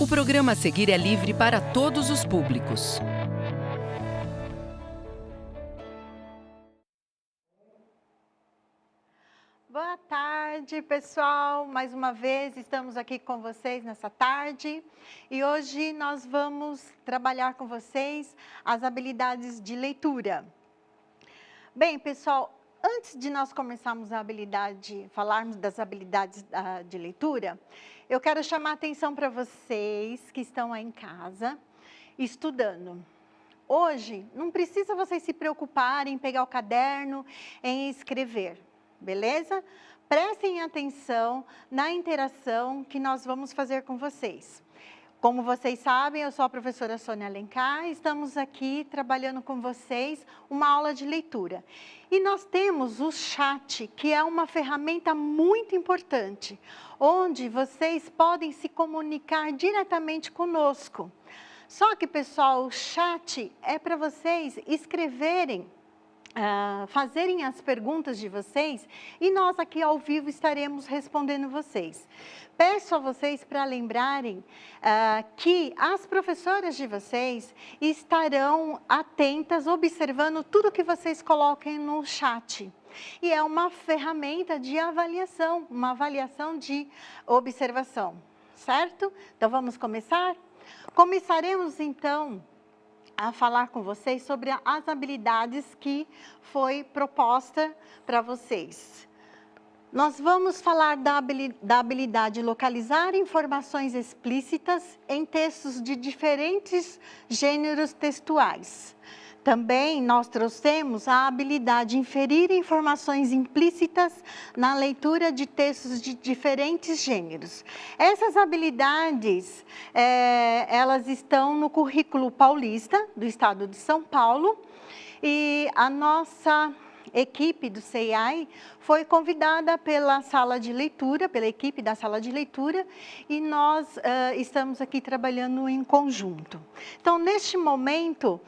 O programa a seguir é livre para todos os públicos. Boa tarde, pessoal. Mais uma vez estamos aqui com vocês nessa tarde e hoje nós vamos trabalhar com vocês as habilidades de leitura. Bem, pessoal, antes de nós começarmos falarmos das habilidades de leitura, eu quero chamar a atenção para vocês que estão aí em casa estudando. Hoje, não precisa vocês se preocuparem em pegar o caderno, em escrever. Beleza? Prestem atenção na interação que nós vamos fazer com vocês. Como vocês sabem, eu sou a professora Sônia Alencar, estamos aqui trabalhando com vocês uma aula de leitura. E nós temos o chat, que é uma ferramenta muito importante, onde vocês podem se comunicar diretamente conosco. Só que, pessoal, o chat é para vocês escreverem, fazerem as perguntas de vocês e nós aqui ao vivo estaremos respondendo vocês. Peço a vocês para lembrarem que as professoras de vocês estarão atentas, observando tudo que vocês coloquem no chat. E é uma ferramenta de avaliação, uma avaliação de observação, certo? Então vamos começar? Começaremos então a falar com vocês sobre as habilidades que foi proposta para vocês. Nós vamos falar da habilidade de localizar informações explícitas em textos de diferentes gêneros textuais. Também nós trouxemos a habilidade de inferir informações implícitas na leitura de textos de diferentes gêneros. Essas habilidades, elas estão no currículo paulista do estado de São Paulo e a nossa equipe do CEAI foi convidada pela sala de leitura, pela equipe da sala de leitura, e nós estamos aqui trabalhando em conjunto. Então, neste momento,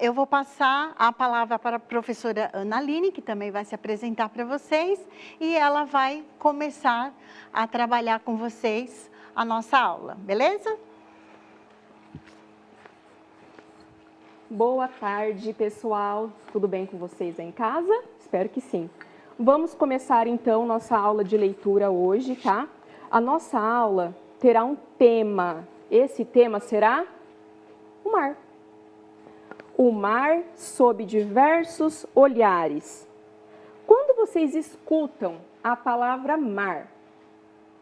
eu vou passar a palavra para a professora Ana Aline, que também vai se apresentar para vocês, e ela vai começar a trabalhar com vocês a nossa aula, beleza? Boa tarde, pessoal. Tudo bem com vocês aí em casa? Espero que sim. Vamos começar, então, nossa aula de leitura hoje, tá? A nossa aula terá um tema. Esse tema será o mar. O mar sob diversos olhares. Quando vocês escutam a palavra mar,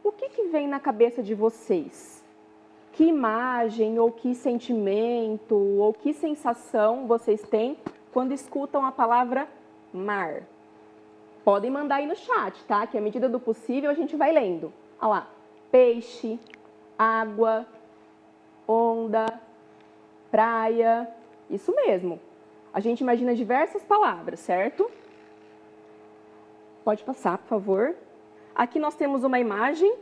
o que vem na cabeça de vocês? Que imagem, ou que sentimento, ou que sensação vocês têm quando escutam a palavra mar? Podem mandar aí no chat, tá? Que à medida do possível a gente vai lendo. Olha lá, peixe, água, onda, praia, isso mesmo. A gente imagina diversas palavras, certo? Pode passar, por favor. Aqui nós temos uma imagem,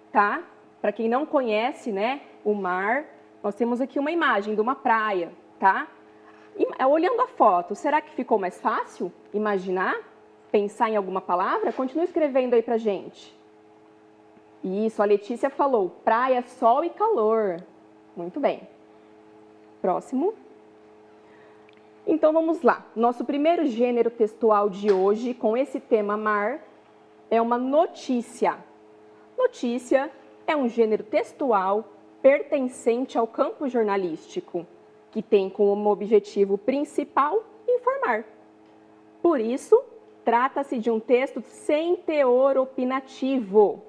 tá? Para quem não conhece, né, o mar, nós temos aqui uma imagem de uma praia, tá? E, olhando a foto, será que ficou mais fácil imaginar? Pensar em alguma palavra? Continue escrevendo aí pra gente. Isso, a Letícia falou, praia, sol e calor. Muito bem. Próximo. Então vamos lá. Nosso primeiro gênero textual de hoje, com esse tema mar, é uma notícia. Notícia é um gênero textual pertencente ao campo jornalístico, que tem como objetivo principal informar. Por isso, trata-se de um texto sem teor opinativo,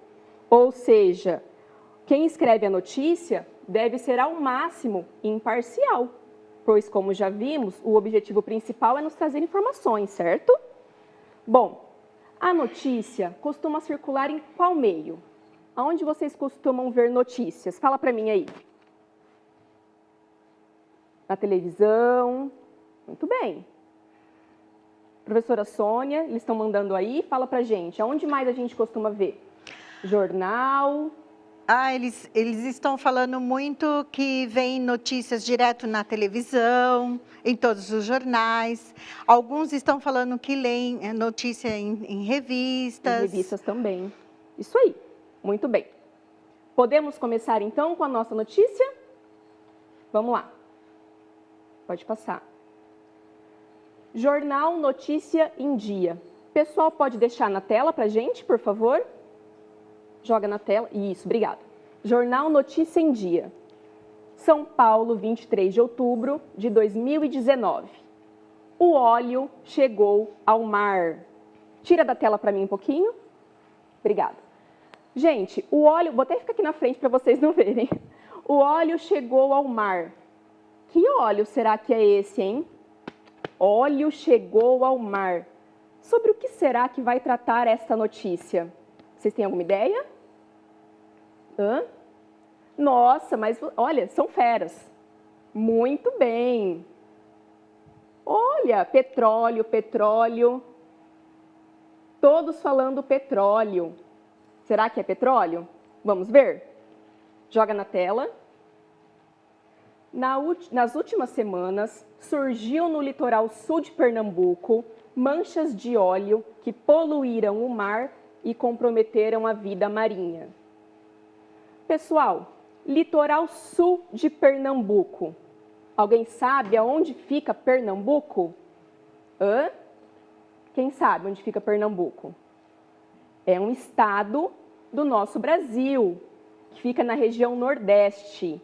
ou seja, quem escreve a notícia deve ser ao máximo imparcial, pois, como já vimos, o objetivo principal é nos trazer informações, certo? Bom, a notícia costuma circular em qual meio? Aonde vocês costumam ver notícias? Fala para mim aí. Na televisão. Muito bem. Professora Sônia, eles estão mandando aí. Fala para a gente. Aonde mais a gente costuma ver? Jornal. Eles estão falando muito que vem notícias direto na televisão, em todos os jornais. Alguns estão falando que leem notícia em revistas. Em revistas também. Isso aí. Muito bem. Podemos começar então com a nossa notícia? Vamos lá. Pode passar. Jornal Notícia em Dia. Pessoal, pode deixar na tela para a gente, por favor? Joga na tela. Isso, obrigada. Jornal Notícia em Dia. São Paulo, 23 de outubro de 2019. O óleo chegou ao mar. Tira da tela para mim um pouquinho. Obrigada. Gente, o óleo... Vou até ficar aqui na frente para vocês não verem. O óleo chegou ao mar. Que óleo será que é esse, hein? Óleo chegou ao mar. Sobre o que será que vai tratar esta notícia? Vocês têm alguma ideia? Hã? Nossa, mas olha, são feras. Muito bem. Olha, petróleo, petróleo. Todos falando petróleo. Será que é petróleo? Vamos ver? Joga na tela. Nas últimas semanas, surgiu no litoral sul de Pernambuco manchas de óleo que poluíram o mar e comprometeram a vida marinha. Pessoal, litoral sul de Pernambuco. Alguém sabe aonde fica Pernambuco? Hã? Quem sabe onde fica Pernambuco? É um estado do nosso Brasil, que fica na região Nordeste,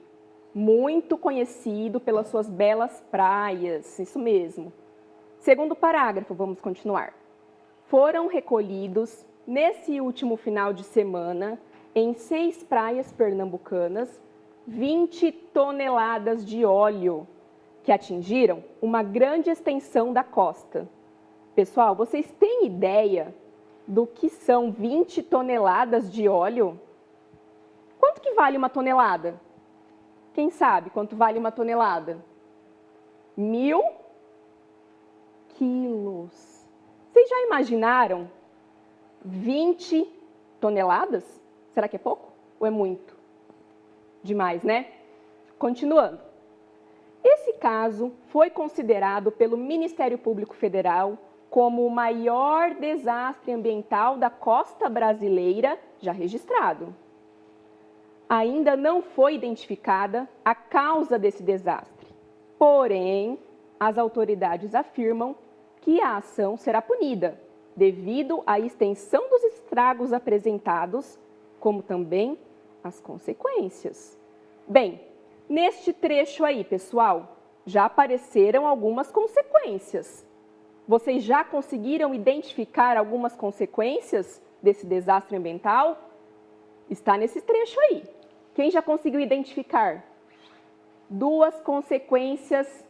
muito conhecido pelas suas belas praias, isso mesmo. Segundo parágrafo, vamos continuar. Foram recolhidos, nesse último final de semana, em 6 praias pernambucanas, 20 toneladas de óleo, que atingiram uma grande extensão da costa. Pessoal, vocês têm ideia do que são 20 toneladas de óleo? Quanto que vale uma tonelada? Quem sabe quanto vale uma tonelada? 1000 quilos. Vocês já imaginaram 20 toneladas? Será que é pouco ou é muito? Demais, né? Continuando. Esse caso foi considerado pelo Ministério Público Federal como o maior desastre ambiental da costa brasileira já registrado. Ainda não foi identificada a causa desse desastre. Porém, as autoridades afirmam que a ação será punida, devido à extensão dos estragos apresentados, como também as consequências. Bem, neste trecho aí, pessoal, já apareceram algumas consequências. Vocês já conseguiram identificar algumas consequências desse desastre ambiental? Está nesse trecho aí. Quem já conseguiu identificar? 2 consequências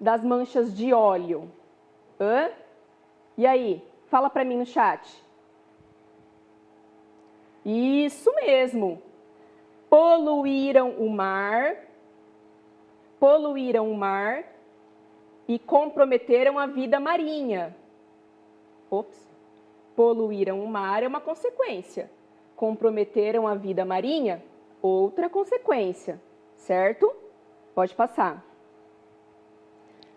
das manchas de óleo. Hã? E aí? Fala para mim no chat. Isso mesmo. Poluíram o mar e comprometeram a vida marinha. Ops. Poluíram o mar é uma consequência. Comprometeram a vida marinha, outra consequência, certo? Pode passar.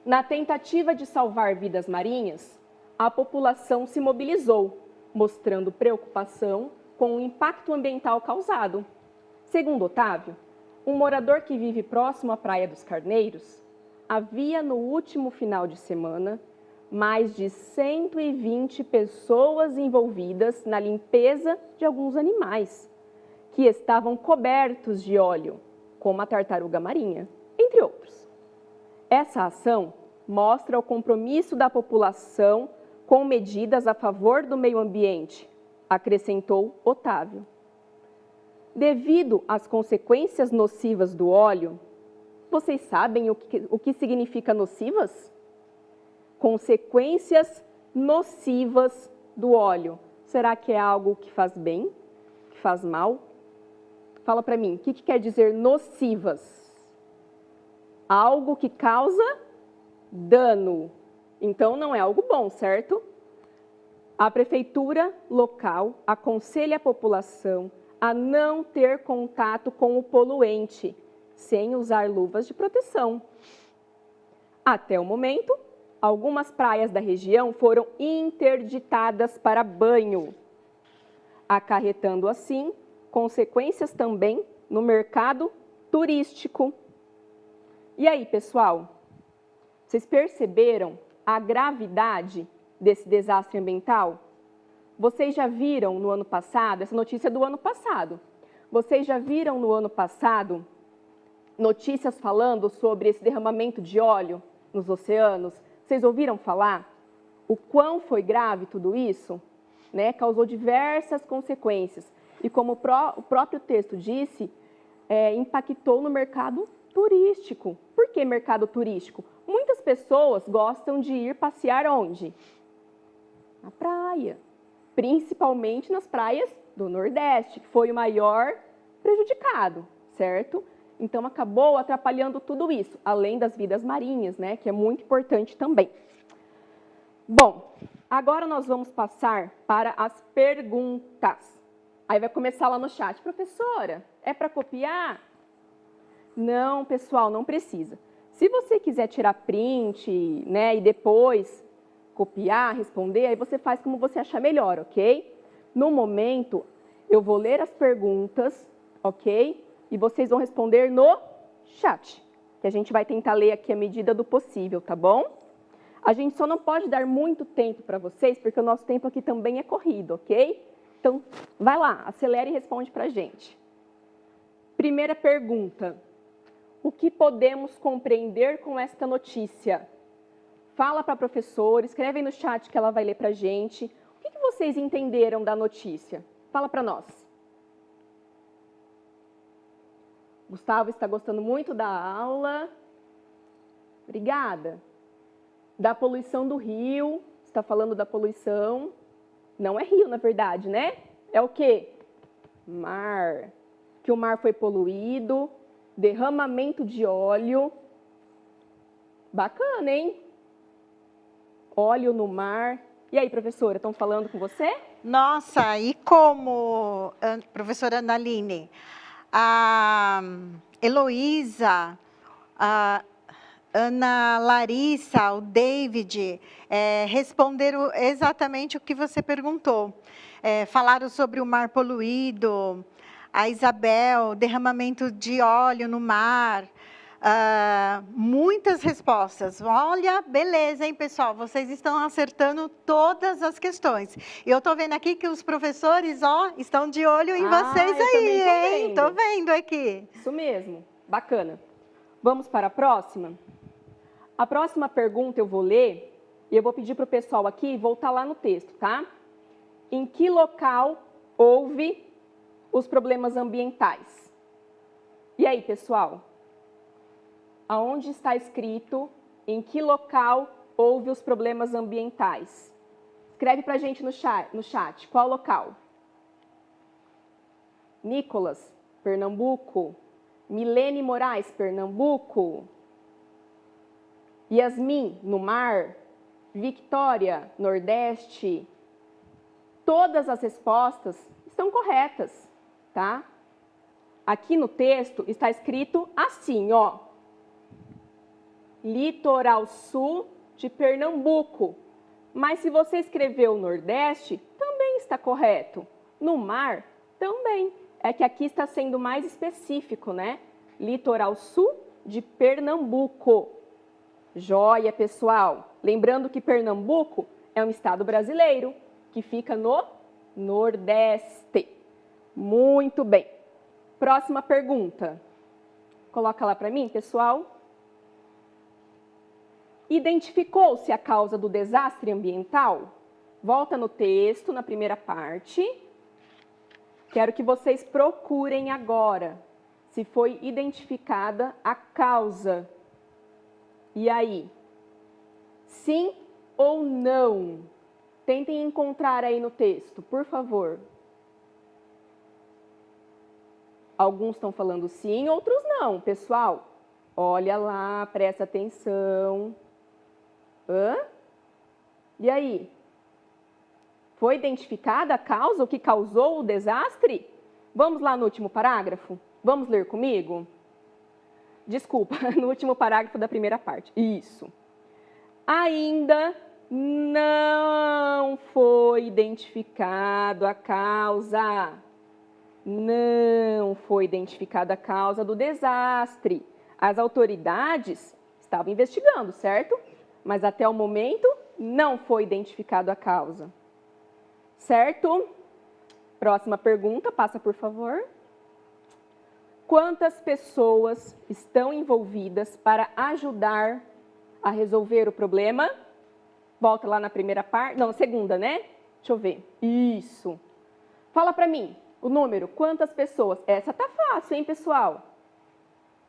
Na tentativa de salvar vidas marinhas, a população se mobilizou, mostrando preocupação com o impacto ambiental causado. Segundo Otávio, um morador que vive próximo à Praia dos Carneiros, havia no último final de semana mais de 120 pessoas envolvidas na limpeza de alguns animais, que estavam cobertos de óleo, como a tartaruga marinha, entre outros. Essa ação mostra o compromisso da população com medidas a favor do meio ambiente, acrescentou Otávio. Devido às consequências nocivas do óleo, vocês sabem o que significa nocivas? Consequências nocivas do óleo. Será que é algo que faz bem? Que faz mal? Fala para mim, o que quer dizer nocivas? Algo que causa dano. Então, não é algo bom, certo? A prefeitura local aconselha a população a não ter contato com o poluente, sem usar luvas de proteção. Até o momento, algumas praias da região foram interditadas para banho, acarretando assim consequências também no mercado turístico. E aí, pessoal, vocês perceberam a gravidade desse desastre ambiental? Vocês já viram no ano passado, essa notícia é do ano passado, vocês já viram no ano passado notícias falando sobre esse derramamento de óleo nos oceanos? Vocês ouviram falar o quão foi grave tudo isso? Né? Causou diversas consequências. E como o próprio texto disse, impactou no mercado turístico. Por que mercado turístico? Muitas pessoas gostam de ir passear onde? Na praia. Principalmente nas praias do Nordeste, que foi o maior prejudicado, certo? Então, acabou atrapalhando tudo isso, além das vidas marinhas, né, que é muito importante também. Bom, agora nós vamos passar para as perguntas. Aí vai começar lá no chat. Professora, é para copiar? Não, pessoal, não precisa. Se você quiser tirar print, né, e depois copiar, responder, aí você faz como você achar melhor, ok? No momento, eu vou ler as perguntas, ok? E vocês vão responder no chat, que a gente vai tentar ler aqui à medida do possível, tá bom? A gente só não pode dar muito tempo para vocês, porque o nosso tempo aqui também é corrido, ok? Então, vai lá, acelera e responde para a gente. Primeira pergunta. O que podemos compreender com esta notícia? Fala para a professora, escreve aí no chat que ela vai ler para a gente. O que vocês entenderam da notícia? Fala para nós. Gustavo está gostando muito da aula. Obrigada. Da poluição do rio, está falando da poluição. Não é rio, na verdade, né? É o quê? Mar. Que o mar foi poluído, derramamento de óleo. Bacana, hein? Óleo no mar. E aí, professora, estão falando com você? Nossa, e como, professora Analine, a Heloísa, a Ana Larissa, o David, responderam exatamente o que você perguntou. Falaram sobre o mar poluído, a Isabel, derramamento de óleo no mar, muitas respostas. Olha, beleza, hein, pessoal? Vocês estão acertando todas as questões. E eu estou vendo aqui que os professores, estão de olho em vocês aí, hein? Estou vendo aqui. Isso mesmo, bacana. Vamos para a próxima? A próxima pergunta eu vou ler e eu vou pedir para o pessoal aqui voltar lá no texto, tá? Em que local houve os problemas ambientais? E aí, pessoal? Aonde está escrito em que local houve os problemas ambientais? Escreve para a gente no chat. Qual local? Nicolas, Pernambuco. Milene Moraes, Pernambuco. Yasmin, no mar. Victória, Nordeste. Todas as respostas estão corretas, tá? Aqui no texto está escrito assim, ó. Litoral sul de Pernambuco. Mas se você escreveu Nordeste, também está correto. No mar, também. É que aqui está sendo mais específico, né? Litoral sul de Pernambuco. Joia, pessoal. Lembrando que Pernambuco é um estado brasileiro que fica no Nordeste. Muito bem. Próxima pergunta. Coloca lá para mim, pessoal. Identificou-se a causa do desastre ambiental? Volta no texto, na primeira parte. Quero que vocês procurem agora se foi identificada a causa. E aí? Sim ou não? Tentem encontrar aí no texto, por favor. Alguns estão falando sim, outros não, pessoal. Olha lá, presta atenção. E aí? Foi identificada a causa, o que causou o desastre? Vamos lá no último parágrafo? Vamos ler comigo? Desculpa, no último parágrafo da primeira parte. Isso. Ainda não foi identificado a causa. Não foi identificada a causa do desastre. As autoridades estavam investigando, certo? Mas até o momento não foi identificada a causa. Certo? Próxima pergunta, passa por favor. Quantas pessoas estão envolvidas para ajudar a resolver o problema? Volta lá na primeira parte, não, segunda, né? Deixa eu ver. Isso. Fala para mim o número, quantas pessoas? Essa tá fácil, hein, pessoal?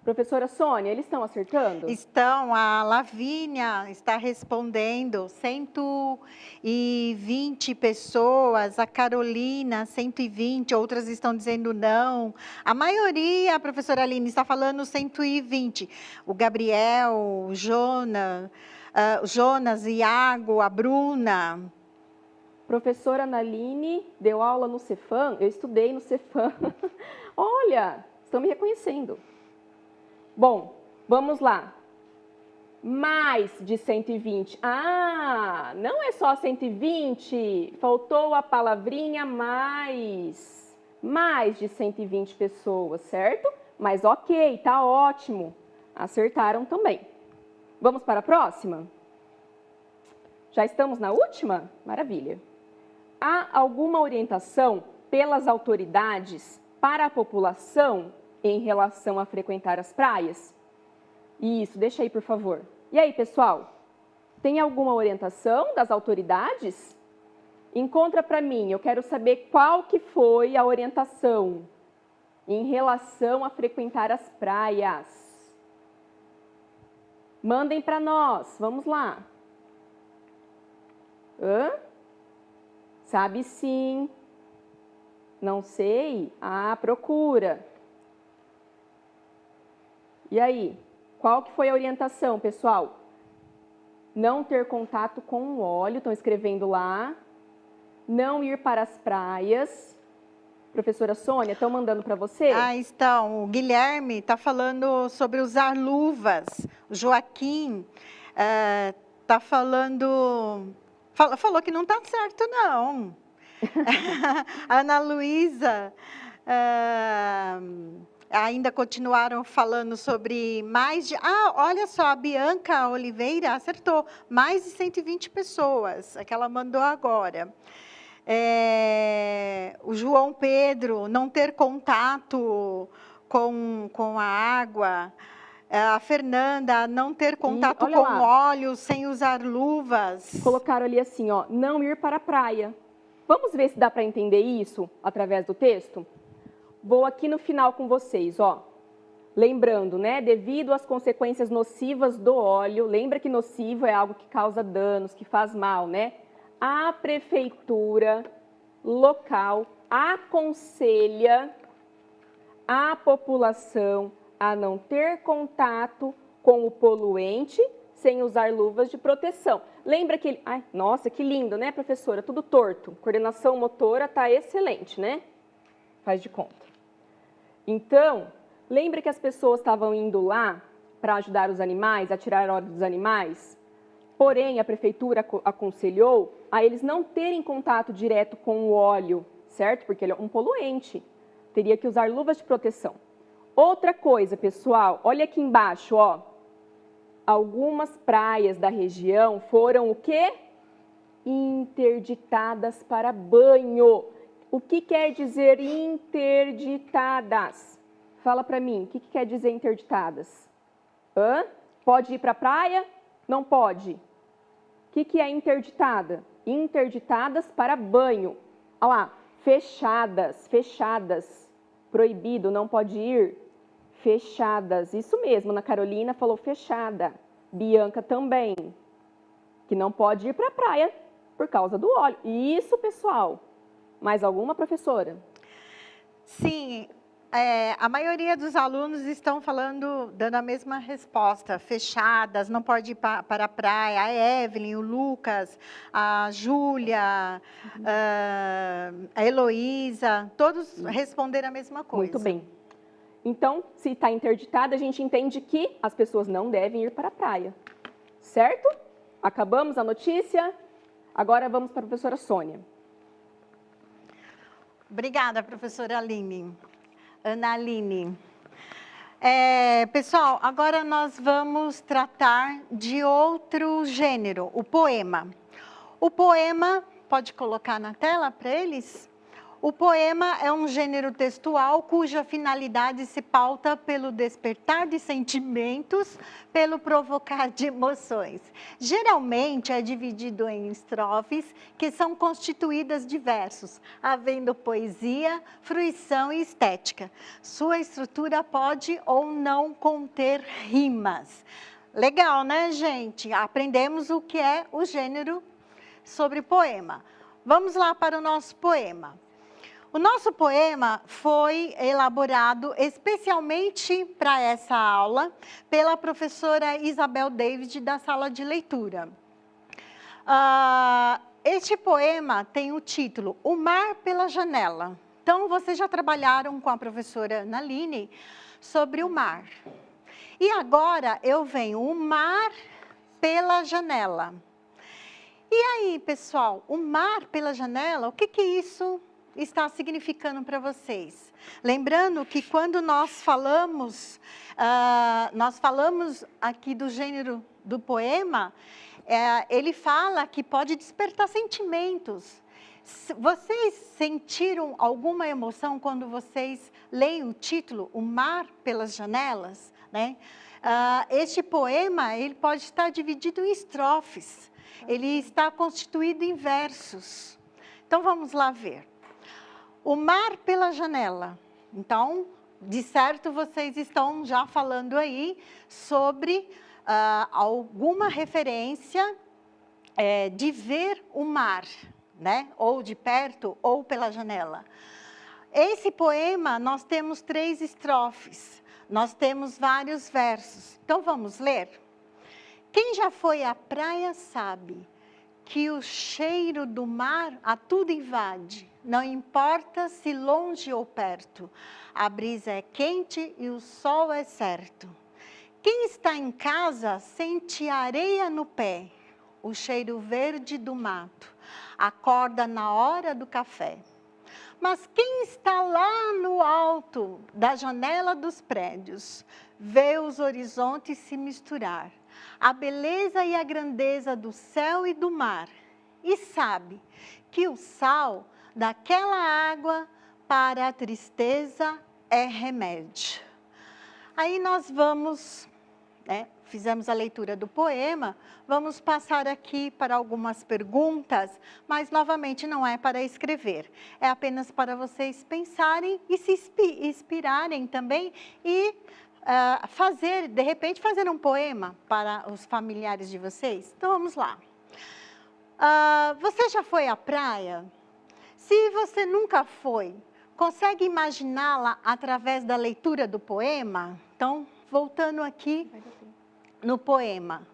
Professora Sônia, eles estão acertando? Estão, a Lavínia está respondendo, 120 pessoas, a Carolina, 120, outras estão dizendo não. A maioria, a professora Aline, está falando 120. O Gabriel, o Jonas, Iago, a Bruna. Professora Analine deu aula no Cefam? Eu estudei no Cefam. Olha, estão me reconhecendo. Bom, vamos lá. Mais de 120. Ah, não é só 120. Faltou a palavrinha mais. Mais de 120 pessoas, certo? Mas ok, tá ótimo. Acertaram também. Vamos para a próxima? Já estamos na última? Maravilha. Há alguma orientação pelas autoridades para a população em relação a frequentar as praias? Isso, deixa aí, por favor. E aí, pessoal? Tem alguma orientação das autoridades? Encontra para mim, eu quero saber qual que foi a orientação em relação a frequentar as praias. Mandem para nós, vamos lá. Hã? Sabe sim. Não sei? Ah, procura. E aí, qual que foi a orientação, pessoal? Não ter contato com o óleo, estão escrevendo lá. Não ir para as praias. Professora Sônia, estão mandando para você? Ah, estão. O Guilherme está falando sobre usar luvas. O Joaquim está falando... Falou que não está certo, não. A Ana Luísa... ainda continuaram falando sobre mais de... Ah, olha só, a Bianca Oliveira acertou. Mais de 120 pessoas, é que ela mandou agora. O João Pedro, não ter contato com a água. A Fernanda, não ter contato com óleo sem usar luvas. Colocaram ali assim, ó, não ir para a praia. Vamos ver se dá para entender isso através do texto? Vou aqui no final com vocês, ó. Lembrando, né, devido às consequências nocivas do óleo, lembra que nocivo é algo que causa danos, que faz mal, né? A prefeitura local aconselha a população a não ter contato com o poluente sem usar luvas de proteção. Lembra que... Ai, nossa, que lindo, né, professora? Tudo torto. Coordenação motora tá excelente, né? Faz de conta. Então, lembra que as pessoas estavam indo lá para ajudar os animais, a tirar óleo dos animais? Porém, a prefeitura aconselhou a eles não terem contato direto com o óleo, certo? Porque ele é um poluente. Teria que usar luvas de proteção. Outra coisa, pessoal, olha aqui embaixo, ó. Algumas praias da região foram o quê? Interditadas para banho. O que quer dizer interditadas? Fala para mim, o que quer dizer interditadas? Hã? Pode ir para a praia? Não pode. O que é interditada? Interditadas para banho. Olha lá, fechadas, fechadas. Proibido, não pode ir. Fechadas, isso mesmo, Ana Carolina falou fechada. Bianca também, que não pode ir para a praia por causa do óleo. Isso, pessoal. Mais alguma, professora? Sim, a maioria dos alunos estão falando, dando a mesma resposta. Fechadas, não pode ir para a praia. A Evelyn, o Lucas, a Júlia, a Heloísa, todos responderam a mesma coisa. Muito bem. Então, se está interditada, a gente entende que as pessoas não devem ir para a praia. Certo? Acabamos a notícia. Agora vamos para a professora Sônia. Obrigada, professora Aline. Ana Aline. Pessoal, agora nós vamos tratar de outro gênero, o poema. O poema, pode colocar na tela para eles? O poema é um gênero textual cuja finalidade se pauta pelo despertar de sentimentos, pelo provocar de emoções. Geralmente é dividido em estrofes que são constituídas de versos, havendo poesia, fruição e estética. Sua estrutura pode ou não conter rimas. Legal, né, gente? Aprendemos o que é o gênero sobre poema. Vamos lá para o nosso poema. O nosso poema foi elaborado especialmente para essa aula pela professora Isabel David, da sala de leitura. Este poema tem o título O Mar pela Janela. Então, vocês já trabalharam com a professora Ana Aline sobre o mar. E agora eu venho, o mar pela janela. E aí, pessoal, o mar pela janela, o que isso está significando para vocês? Lembrando que quando nós falamos aqui do gênero do poema, ele fala que pode despertar sentimentos. Vocês sentiram alguma emoção quando vocês leem o título, O Mar pelas Janelas, né? Este poema, ele pode estar dividido em estrofes, ele está constituído em versos. Então, vamos lá ver. O mar pela janela. Então, de certo, vocês estão já falando aí sobre alguma referência de ver o mar, né? Ou de perto, ou pela janela. Esse poema, nós temos 3 estrofes, nós temos vários versos. Então, vamos ler? Quem já foi à praia sabe que o cheiro do mar a tudo invade. Não importa se longe ou perto, a brisa é quente e o sol é certo. Quem está em casa sente areia no pé, o cheiro verde do mato, acorda na hora do café. Mas quem está lá no alto da janela dos prédios, vê os horizontes se misturar, a beleza e a grandeza do céu e do mar, e sabe que o sal daquela água para a tristeza é remédio. Aí nós vamos, fizemos a leitura do poema, vamos passar aqui para algumas perguntas, mas novamente não é para escrever, é apenas para vocês pensarem e se inspirarem também e de repente fazer um poema para os familiares de vocês. Então vamos lá. Você já foi à praia? Se você nunca foi, consegue imaginá-la através da leitura do poema? Então, voltando aqui no poema.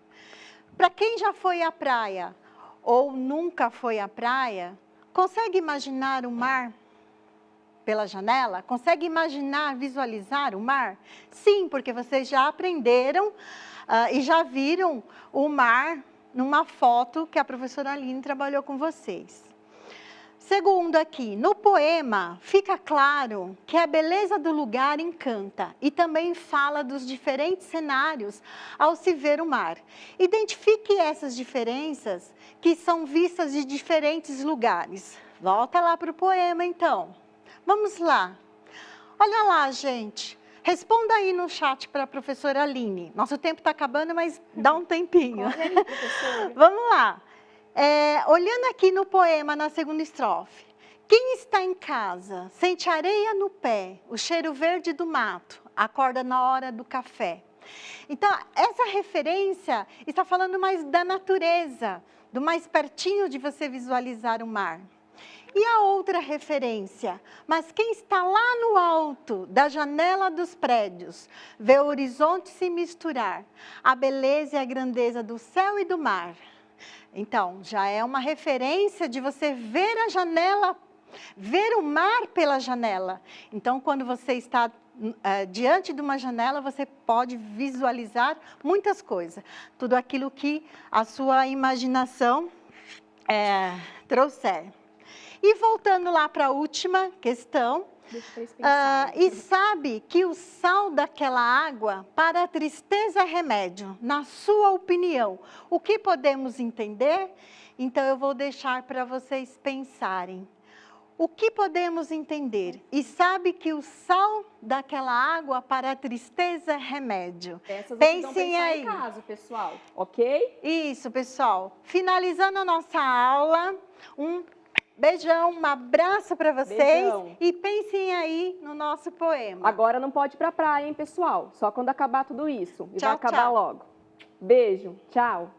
Para quem já foi à praia ou nunca foi à praia, consegue imaginar o mar pela janela? Consegue imaginar, visualizar o mar? Sim, porque vocês já aprenderam e já viram o mar numa foto que a professora Aline trabalhou com vocês. Segundo aqui, no poema fica claro que a beleza do lugar encanta e também fala dos diferentes cenários ao se ver o mar. Identifique essas diferenças que são vistas de diferentes lugares. Volta lá para o poema, então. Vamos lá. Olha lá, gente. Responda aí no chat para a professora Aline. Nosso tempo está acabando, mas dá um tempinho. Aí, professora. Vamos lá. Olhando aqui no poema, na segunda estrofe. Quem está em casa, sente areia no pé, o cheiro verde do mato, acorda na hora do café. Então, essa referência está falando mais da natureza, do mais pertinho de você visualizar o mar. E a outra referência, mas quem está lá no alto da janela dos prédios, vê o horizonte se misturar, a beleza e a grandeza do céu e do mar. Então, já é uma referência de você ver a janela, ver o mar pela janela. Então, quando você está diante de uma janela, você pode visualizar muitas coisas. Tudo aquilo que a sua imaginação trouxer. E voltando lá para a última questão, e sabe que o sal daquela água para a tristeza é remédio. Na sua opinião, o que podemos entender? Então eu vou deixar para vocês pensarem. O que podemos entender? E sabe que o sal daquela água para a tristeza é remédio. Pensem aí. Em casa, pessoal, ok? Isso, pessoal. Finalizando a nossa aula, um beijão, um abraço para vocês. Beijão. E pensem aí no nosso poema. Agora não pode ir pra praia, hein, pessoal? Só quando acabar tudo isso. E Tchau, vai acabar tchau. logo. Beijo, tchau.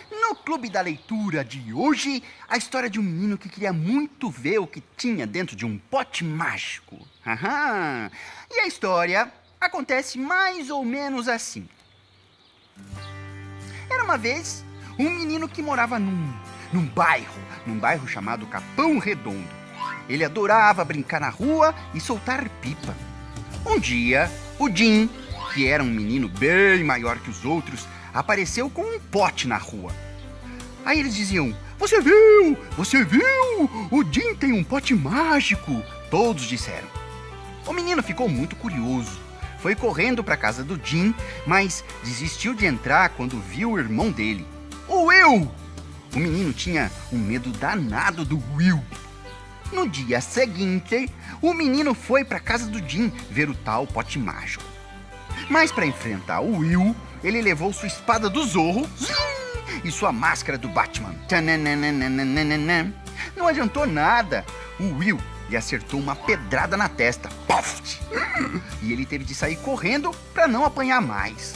No Clube da Leitura de hoje, a história de um menino que queria muito ver o que tinha dentro de um pote mágico. Aham. E a história acontece mais ou menos assim. Era uma vez um menino que morava num bairro chamado Capão Redondo. Ele adorava brincar na rua e soltar pipa. Um dia, o Jim, que era um menino bem maior que os outros, apareceu com um pote na rua. Aí eles diziam: Você viu? Você viu? O Jim tem um pote mágico! Todos disseram. O menino ficou muito curioso. Foi correndo para a casa do Jim, mas desistiu de entrar quando viu o irmão dele, o Will. O menino tinha um medo danado do Will. No dia seguinte, o menino foi para a casa do Jim ver o tal pote mágico. Mas para enfrentar o Will, ele levou sua espada do Zorro e sua máscara do Batman. Não adiantou nada. O Will lhe acertou uma pedrada na testa. Pof! E ele teve de sair correndo para não apanhar mais.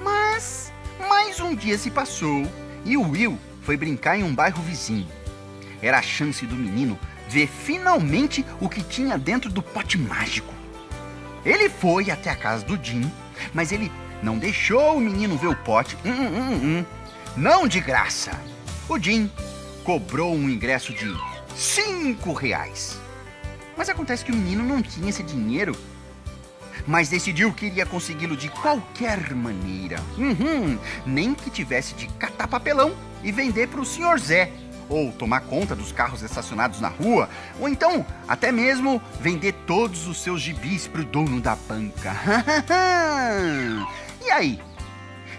Mas mais um dia se passou e o Will foi brincar em um bairro vizinho. Era a chance do menino ver finalmente o que tinha dentro do pote mágico. Ele foi até a casa do Jim, mas ele não deixou o menino ver o pote. Não de graça. O Jim cobrou um ingresso de R$5. Mas acontece que o menino não tinha esse dinheiro, mas decidiu que iria consegui-lo de qualquer maneira. Nem que tivesse de catar papelão e vender para o Sr. Zé, ou tomar conta dos carros estacionados na rua, ou então até mesmo vender todos os seus gibis para o dono da banca. E aí?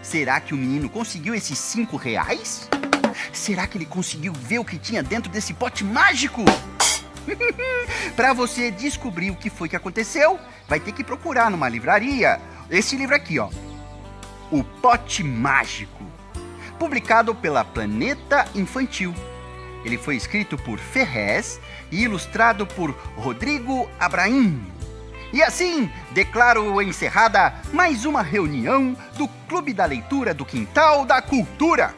Será que o menino conseguiu esses R$5? Será que ele conseguiu ver o que tinha dentro desse pote mágico? Para você descobrir o que foi que aconteceu, vai ter que procurar numa livraria esse livro aqui, ó. O Pote Mágico, publicado pela Planeta Infantil. Ele foi escrito por Ferrez e ilustrado por Rodrigo Abraim. E assim, declaro encerrada mais uma reunião do Clube da Leitura do Quintal da Cultura.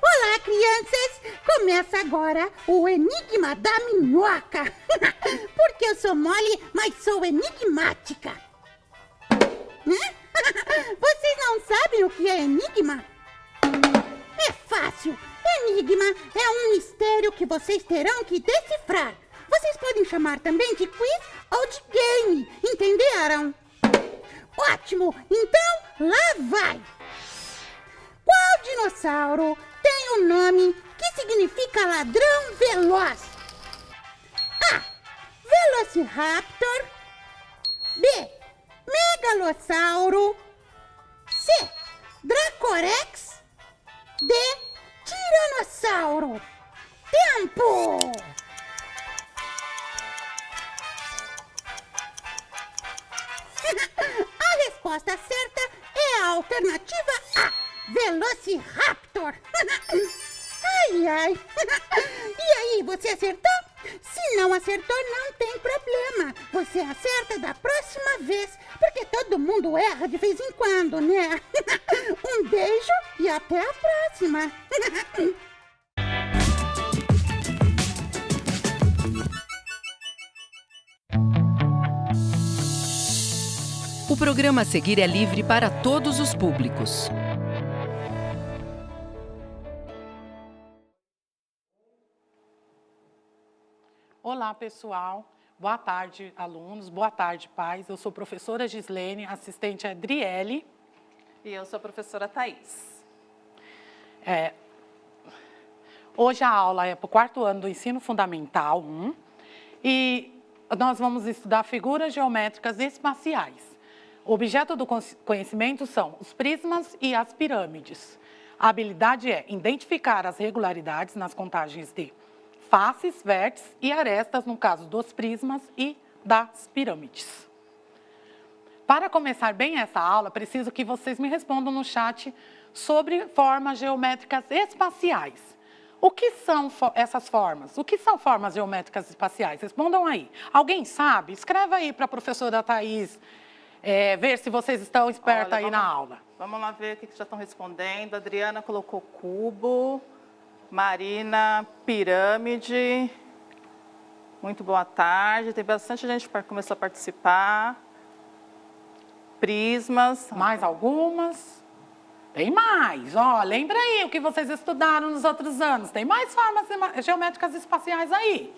Olá, crianças! Começa agora o Enigma da Minhoca. Porque eu sou mole, mas sou enigmática. Vocês não sabem o que é enigma? É fácil. Enigma é um mistério que vocês terão que decifrar. Vocês podem chamar também de quiz ou de game, entenderam? Ótimo! Então, lá vai! Qual dinossauro tem um nome que significa ladrão veloz? A. Velociraptor. B. Megalossauro. C. Dracorex. D. Tiranossauro. Tempo! A resposta certa é a alternativa A. Velociraptor. Ai, ai. E aí, você acertou? Se não acertou, não tem problema. Você acerta da próxima vez, porque todo mundo erra de vez em quando, né? Um beijo e até a próxima. O O programa a seguir é livre para todos os públicos. Olá, pessoal. Boa tarde, alunos. Boa tarde, pais. Eu sou a professora Gislene, assistente Adriele. E eu sou a professora Thaís. Hoje a aula é para o 4º ano do Ensino Fundamental 1 e nós vamos estudar figuras geométricas espaciais. O objeto do conhecimento são os prismas e as pirâmides. A habilidade é identificar as regularidades nas contagens de faces, vértices e arestas, no caso dos prismas e das pirâmides. Para começar bem essa aula, preciso que vocês me respondam no chat sobre formas geométricas espaciais. O que são essas formas? O que são formas geométricas espaciais? Respondam aí. Alguém sabe? Escreva aí para a professora Thaís, ver se vocês estão espertos aí na aula. Vamos lá ver o que já estão respondendo. A Adriana colocou cubo, Marina, pirâmide. Muito boa tarde. Tem bastante gente que começou a participar. Prismas. Mais algumas? Tem mais, ó, lembra aí o que vocês estudaram nos outros anos. Tem mais formas geométricas espaciais aí.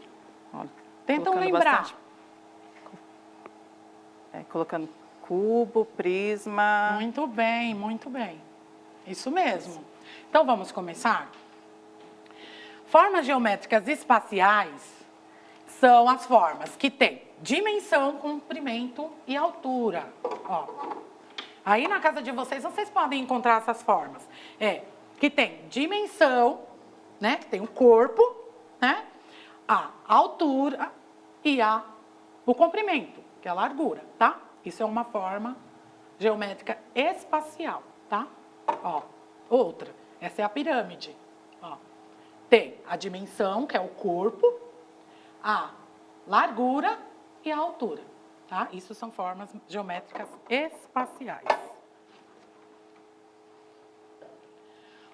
Olha, tentam lembrar. Bastante. Colocando cubo, prisma. Muito bem, muito bem. Isso mesmo. Então, vamos começar? Formas geométricas espaciais são as formas que têm dimensão, comprimento e altura. Ó. Aí na casa de vocês podem encontrar essas formas. Que tem dimensão, né? Que tem o corpo, né? A altura e o comprimento, que é a largura, tá? Isso é uma forma geométrica espacial, tá? Ó, outra, essa é a pirâmide. Ó. Tem a dimensão, que é o corpo, a largura e a altura. Tá? Isso são formas geométricas espaciais.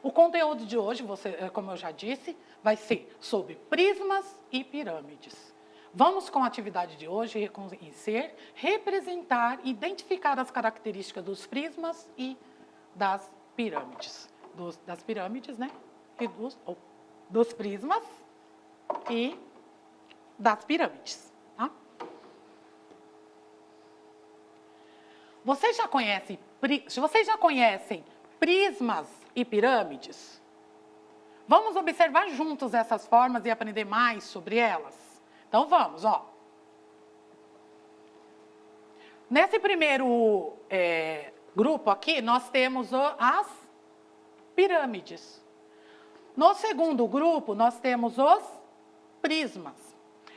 O conteúdo de hoje, como eu já disse, vai ser sobre prismas e pirâmides. Vamos com a atividade de hoje reconhecer, representar, identificar as características dos prismas e das pirâmides. Das pirâmides, né? E dos prismas e das pirâmides. Tá? Vocês já conhecem prismas e pirâmides? Vamos observar juntos essas formas e aprender mais sobre elas? Então vamos, ó. Nesse primeiro grupo aqui, nós temos as pirâmides. No segundo grupo, nós temos os prismas.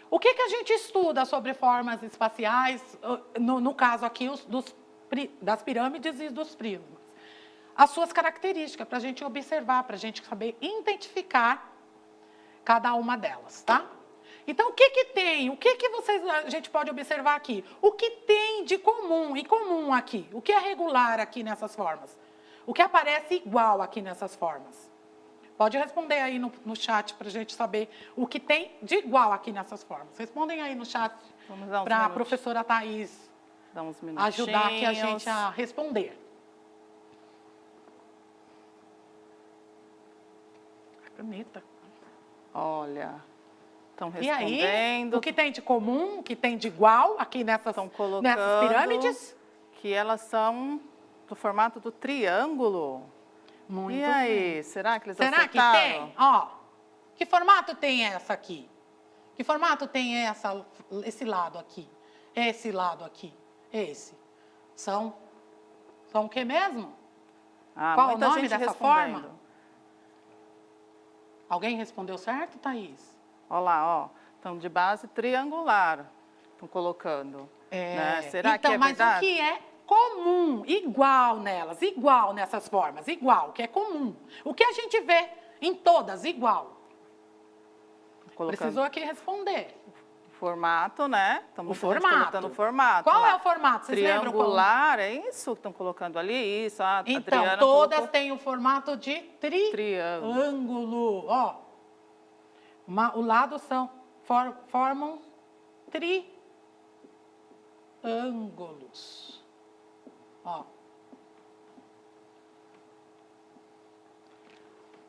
O que a gente estuda sobre formas espaciais, no caso aqui, das pirâmides e dos prismas? As suas características, para a gente observar, para a gente saber identificar cada uma delas, tá? Então, o que tem? A gente pode observar aqui? O que tem de comum aqui? O que é regular aqui nessas formas? O que aparece igual aqui nessas formas? Pode responder aí no chat para a gente saber o que tem de igual aqui nessas formas. Respondem aí no chat para a professora Thaís ajudar aqui a gente a responder. Bonita. Olha, estão respondendo. E aí, o que tem de comum, o que tem de igual aqui nessas pirâmides? Que elas são do formato do triângulo. Muito e aí, bem. será que eles acertaram? Será que tem? Ó, que formato tem essa aqui? Que formato tem esse lado aqui? Esse lado aqui? Esse? São o que mesmo? Qual o nome dessa forma? Alguém respondeu certo, Thaís? Olha lá, ó. Estão de base triangular. Estão colocando. Né? Será que é verdade? Mas o que é comum, igual nelas, igual nessas formas, igual, que é comum. O que a gente vê em todas, igual. Precisou aqui responder. Formato, né? Estamos colocando o formato. Qual é o formato? Vocês triangular, é isso que estão colocando ali? Isso, então, Adriana todas têm o formato de triângulo. Ó, o lado formam triângulos. Ó.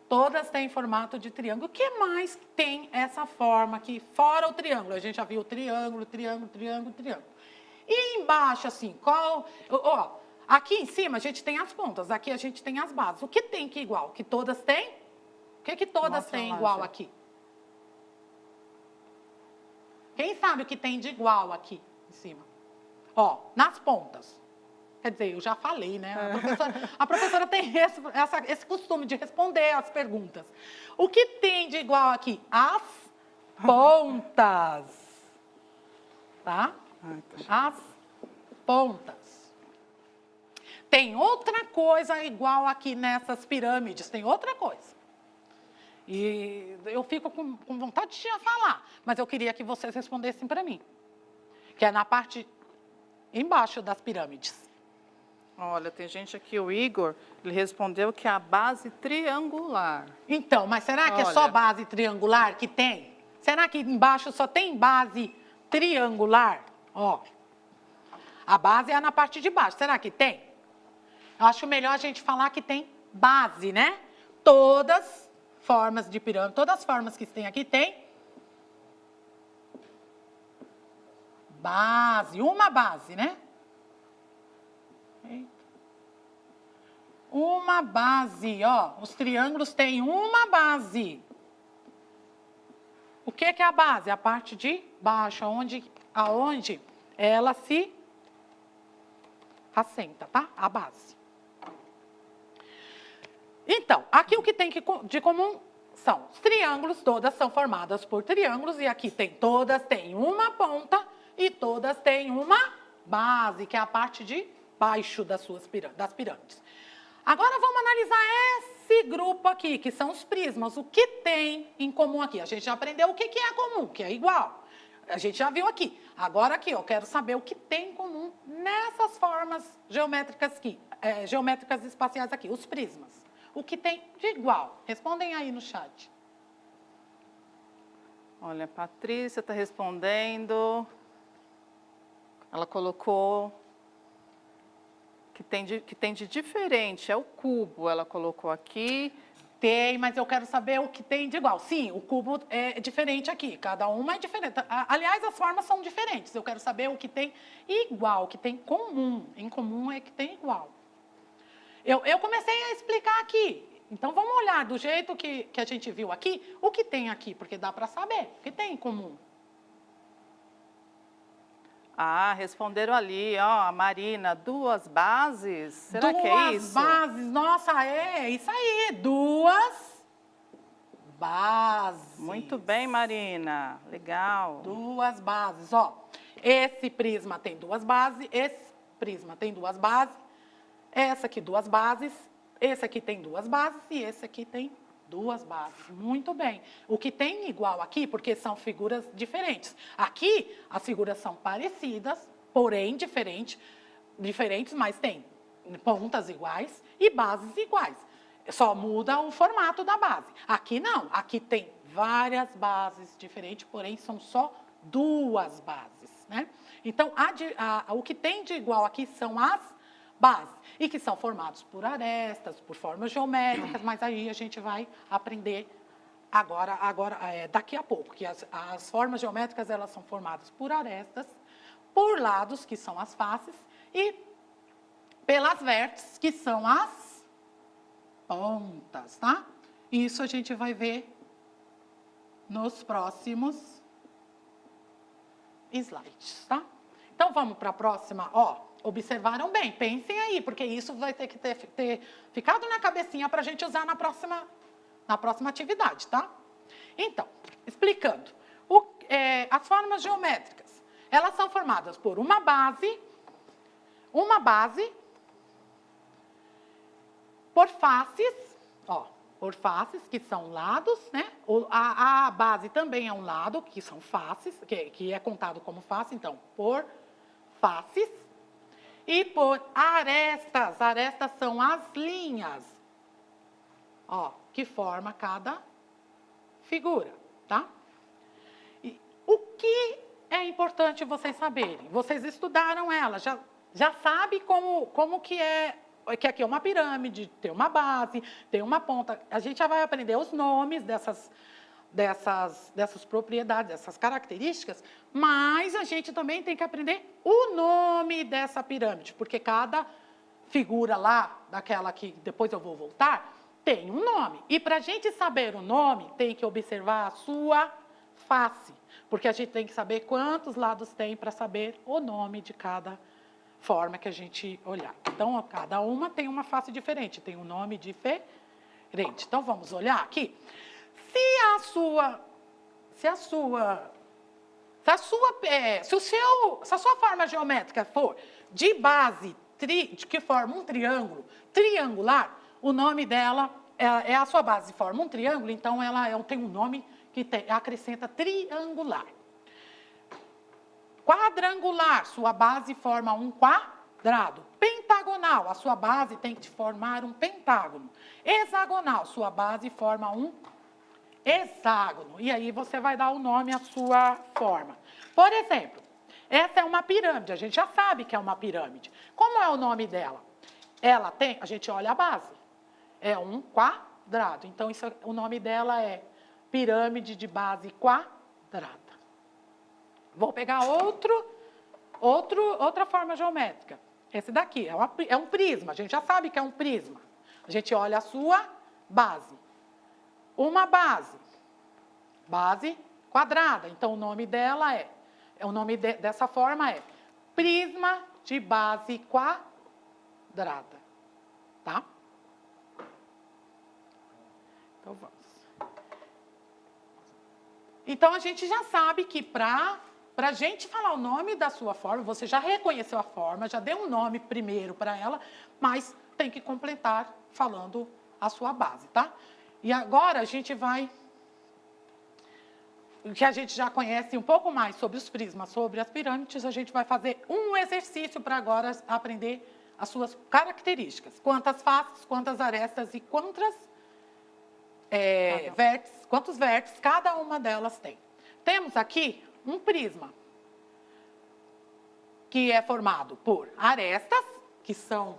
Todas têm formato de triângulo. O que mais tem essa forma aqui, fora o triângulo? A gente já viu o triângulo, triângulo, triângulo, triângulo. E embaixo, assim, qual... Ó, aqui em cima a gente tem as pontas, aqui a gente tem as bases. O que tem que igual? Que todas têm? O que todas Mostra têm lá, igual gente. aqui? Quem sabe o que tem de igual aqui em cima? Ó, nas pontas. Quer dizer, eu já falei, né? A professora tem esse costume de responder as perguntas. O que tem de igual aqui? As pontas. Tá? As pontas. Tem outra coisa igual aqui nessas pirâmides. Tem outra coisa. E eu fico com vontade de falar, mas eu queria que vocês respondessem para mim. Que é na parte embaixo das pirâmides. Olha, tem gente aqui, o Igor, ele respondeu que é a base triangular. Então, mas será que é só Olha. base triangular que tem? Será que embaixo só tem base triangular? Ó, a base é na parte de baixo. Será que tem? Eu acho melhor a gente falar que tem base, né? Todas formas de pirâmide, todas as formas que tem aqui tem base, uma base, né? Uma base, ó. Os triângulos têm uma base. O que é a base? A parte de baixo, aonde ela se assenta, tá? A base. Então, aqui o que tem de comum são os triângulos, todas são formadas por triângulos, e aqui todas têm uma ponta e todas têm uma base, que é a parte de baixo das pirâmides. Agora vamos analisar esse grupo aqui, que são os prismas. O que tem em comum aqui? A gente já aprendeu o que é comum, que é igual. A gente já viu aqui. Agora aqui, eu quero saber o que tem em comum nessas formas geométricas aqui, geométricas espaciais aqui, os prismas. O que tem de igual? Respondem aí no chat. Olha, a Patrícia está respondendo. Ela colocou que tem de diferente, é o cubo, ela colocou aqui. Tem, mas eu quero saber o que tem de igual. Sim, o cubo é diferente aqui, cada uma é diferente. Aliás, as formas são diferentes. Eu quero saber o que tem igual, o que tem comum. Em comum é que tem igual. Eu comecei a explicar aqui. Então, vamos olhar do jeito que a gente viu aqui, o que tem aqui, porque dá para saber o que tem em comum. Ah, responderam ali, ó, a Marina, duas bases? Será que é isso? Duas bases, nossa, é isso aí, duas bases. Muito bem, Marina, legal. Duas bases, ó. Esse prisma tem duas bases, esse prisma tem duas bases, essa aqui duas bases, esse aqui tem duas bases e esse aqui tem duas bases. Muito bem. O que tem igual aqui, porque são figuras diferentes. Aqui, as figuras são parecidas, porém diferentes, mas tem pontas iguais e bases iguais. Só muda o formato da base. Aqui não. Aqui tem várias bases diferentes, porém são só duas bases, né? Então, o que tem de igual aqui são as bases, e que são formados por arestas, por formas geométricas, mas aí a gente vai aprender daqui a pouco, que as formas geométricas elas são formadas por arestas, por lados, que são as faces, e pelas vértices, que são as pontas, tá? Isso a gente vai ver nos próximos slides, tá? Então, vamos para a próxima, ó. Observaram bem, pensem aí, porque isso vai ter que ter ficado na cabecinha para a gente usar na próxima atividade, tá? Então, explicando. As formas geométricas, elas são formadas por uma base, por faces, ó, por faces, que são lados, né? A base também é um lado, que são faces, que é contado como face, então, por faces. E por arestas. Arestas são as linhas, ó, que forma cada figura, tá? E o que é importante vocês saberem? Vocês estudaram ela, já sabe como que aqui é uma pirâmide, tem uma base, tem uma ponta. A gente já vai aprender os nomes dessas propriedades, dessas características, mas a gente também tem que aprender o nome dessa pirâmide, porque cada figura lá, daquela que depois eu vou voltar, tem um nome. E para a gente saber o nome, tem que observar a sua face, porque a gente tem que saber quantos lados tem para saber o nome de cada forma que a gente olhar. Então, cada uma tem uma face diferente, tem um nome diferente. Então, vamos olhar aqui. Se a sua forma geométrica for de base, que forma um triângulo triangular, o nome dela é a sua base forma um triângulo, então ela tem um nome que acrescenta triangular. Quadrangular, sua base forma um quadrado. Pentagonal, a sua base tem que formar um pentágono. Hexagonal, sua base forma um hexágono. E aí você vai dar o nome à sua forma. Por exemplo, essa é uma pirâmide, a gente já sabe que é uma pirâmide. Como é o nome dela? Ela tem, a gente olha a base, é um quadrado. Então, o nome dela é pirâmide de base quadrada. Vou pegar outra forma geométrica. Esse daqui é um prisma, a gente já sabe que é um prisma. A gente olha a sua base. Uma base quadrada. Então, o nome dela o nome dessa forma é prisma de base quadrada. Tá? Então, vamos. Então, a gente já sabe que para a gente falar o nome da sua forma, você já reconheceu a forma, já deu um nome primeiro para ela, mas tem que completar falando a sua base, tá? E agora a gente vai, que a gente já conhece um pouco mais sobre os prismas, sobre as pirâmides, a gente vai fazer um exercício para agora aprender as suas características. Quantas faces, quantas arestas e quantos vértices cada uma delas tem. Temos aqui um prisma, que é formado por arestas, que são,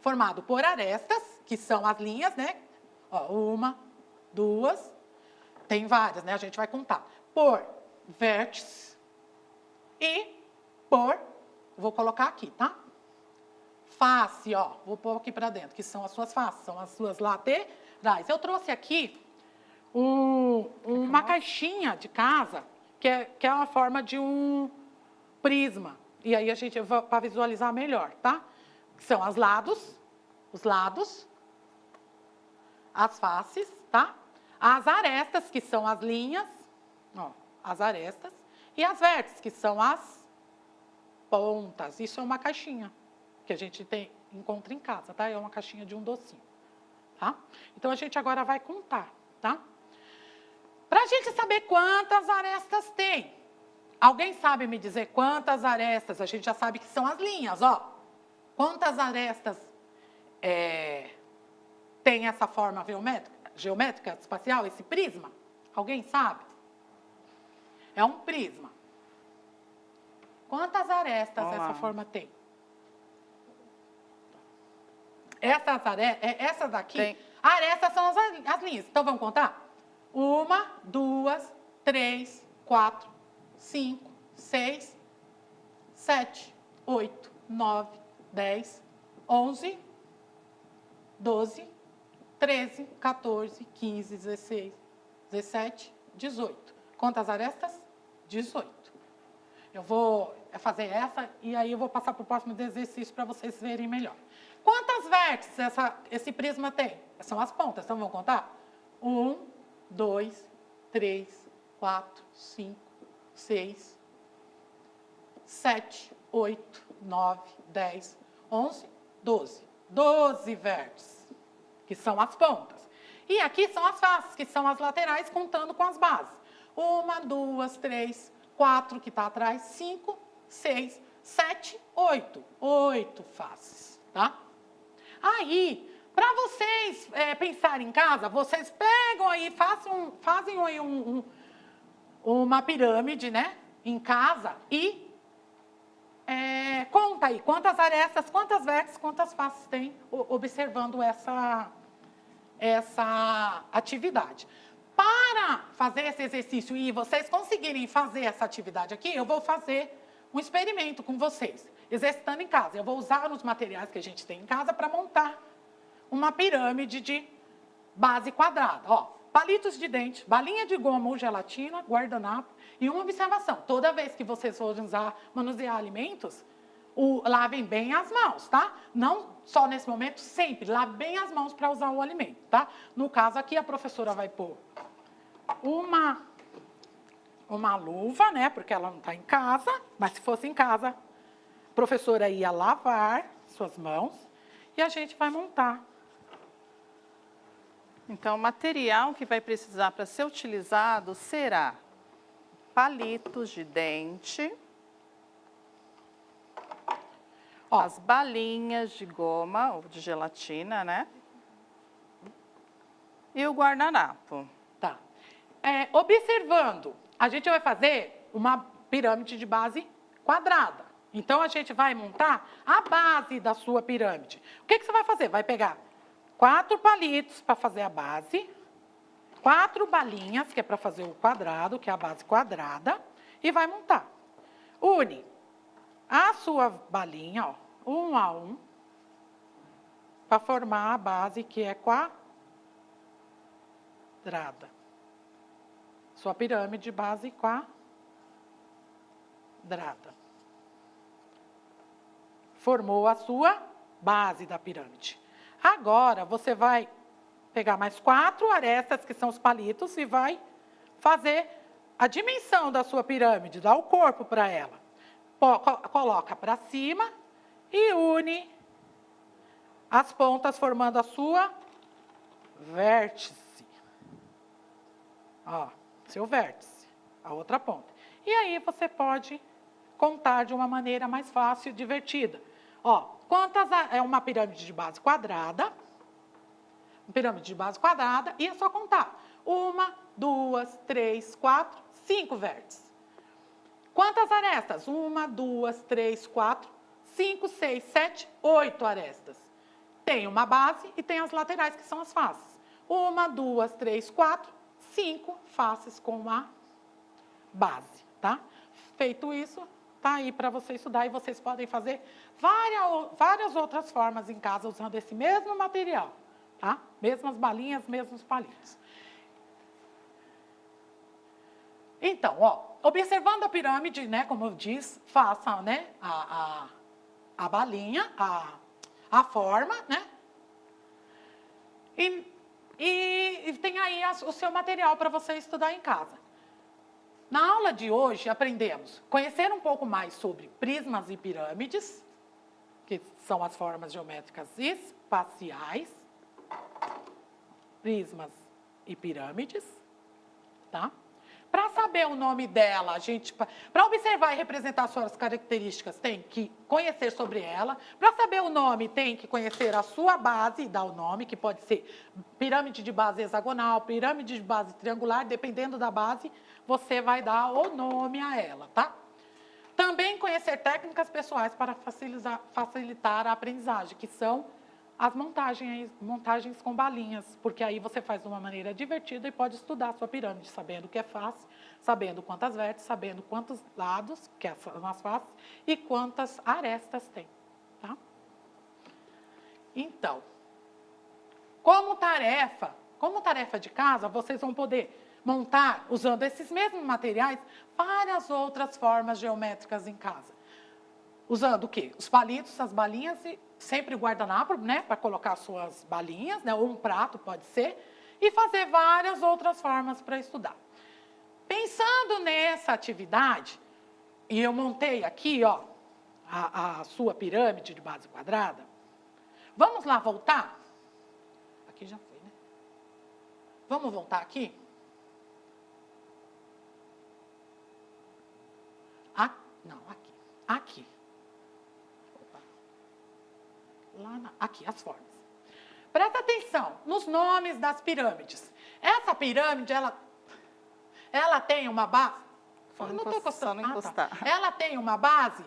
formado por arestas, que são as linhas, né? Uma, duas, tem várias, né? A gente vai contar. Por vértices e por, vou colocar aqui, tá? Face, vou pôr aqui para dentro, que são as suas faces, são as suas laterais. Eu trouxe aqui uma caixinha de casa, que é uma forma de um prisma. E aí a gente vai para visualizar melhor, tá? Que são os lados, as faces, tá? As arestas, que são as linhas, as arestas, e as vértices, que são as pontas. Isso é uma caixinha que a gente encontra em casa, tá? É uma caixinha de um docinho, tá? Então, a gente agora vai contar, tá? Para a gente saber quantas arestas tem. Alguém sabe me dizer quantas arestas? A gente já sabe que são as linhas, Quantas arestas tem essa forma geométrica espacial, esse prisma? Alguém sabe? É um prisma. Quantas arestas essa forma tem? Essa daqui, tem. Arestas são as linhas. Então, vamos contar? 1, 2, 3, 4, 5, 6, 7, 8, 9, 10, 11, 12, 13, 14, 15, 16, 17, 18. Quantas arestas? 18. Eu vou fazer essa e aí eu vou passar para o próximo exercício para vocês verem melhor. Quantas vértices esse prisma tem? São as pontas, então vamos contar? 1, 2, 3, 4, 5, 6, 7, 8, 9, 10, 11, 12. 12 vértices, que são as pontas. E aqui são as faces, que são as laterais, contando com as bases. 1, 2, 3, 4, que está atrás, 5, 6, 7, 8. 8 faces, tá? Aí, para vocês pensarem em casa, vocês pegam aí, fazem aí uma pirâmide, né? Em casa e conta aí, quantas arestas, quantas vértices, quantas faces tem observando essa atividade. Para fazer esse exercício e vocês conseguirem fazer essa atividade aqui, eu vou fazer um experimento com vocês, exercitando em casa. Eu vou usar os materiais que a gente tem em casa para montar uma pirâmide de base quadrada. Ó, palitos de dente, balinha de goma ou gelatina, guardanapo e uma observação. Toda vez que vocês forem manusear alimentos, lavem bem as mãos, tá? Não só nesse momento, sempre. Lave bem as mãos para usar o alimento, tá? No caso aqui, a professora vai pôr uma luva, né? Porque ela não está em casa, mas se fosse em casa, a professora ia lavar suas mãos e a gente vai montar. Então, o material que vai precisar para ser utilizado será palitos de dente, Ó, as balinhas de goma ou de gelatina, né? E o guardanapo. tá. Observando, a gente vai fazer uma pirâmide de base quadrada. Então, a gente vai montar a base da sua pirâmide. O que você vai fazer? Vai pegar 4 palitos para fazer a base, 4 balinhas, que é para fazer o quadrado, que é a base quadrada, e vai montar. Une a sua balinha, ó, um a um, para formar a base que é quadrada. Sua pirâmide de base quadrada. Formou a sua base da pirâmide. Agora, você vai pegar mais 4 arestas, que são os palitos, e vai fazer a dimensão da sua pirâmide, dar o corpo para ela. Coloca para cima e une as pontas, formando a sua vértice. Ó, seu vértice, a outra ponta. E aí você pode contar de uma maneira mais fácil e divertida. Ó, é uma pirâmide de base quadrada, e é só contar. 1, 2, 3, 4, 5 vértices. Quantas arestas? 1, 2, 3, 4, 5, 6, 7, 8 arestas. Tem uma base e tem as laterais, que são as faces. 1, 2, 3, 4, 5 faces com a base, tá? Feito isso, tá aí para você estudar, e vocês podem fazer várias outras formas em casa usando esse mesmo material, tá? Mesmas balinhas, mesmos palitos. Então, ó, observando a pirâmide, né, como eu disse, faça, né, a balinha, a forma, né? E tem aí o seu material para você estudar em casa. Na aula de hoje, aprendemos a conhecer um pouco mais sobre prismas e pirâmides, que são as formas geométricas espaciais, prismas e pirâmides, tá? Para saber o nome dela, para observar e representar suas características, tem que conhecer sobre ela. Para saber o nome, tem que conhecer a sua base e dar o nome, que pode ser pirâmide de base hexagonal, pirâmide de base triangular, dependendo da base, você vai dar o nome a ela, tá? Também conhecer técnicas pessoais para facilitar a aprendizagem, que são as montagens com balinhas, porque aí você faz de uma maneira divertida e pode estudar a sua pirâmide, sabendo o que é face, sabendo quantas vértices, sabendo quantos lados, que são as faces, e quantas arestas tem, tá? Então, como tarefa de casa, vocês vão poder montar, usando esses mesmos materiais, várias outras formas geométricas em casa. Usando o quê? Os palitos, as balinhas e sempre guardanapo, né? Para colocar suas balinhas, né? Ou um prato, pode ser. E fazer várias outras formas para estudar. Pensando nessa atividade, e eu montei aqui, ó, a sua pirâmide de base quadrada. Vamos lá voltar? Aqui já foi, né? Vamos voltar aqui? Não, aqui. Aqui. Aqui, as formas. Presta atenção nos nomes das pirâmides. Essa pirâmide, ela tem uma base... Só não encostar. Ela tem uma base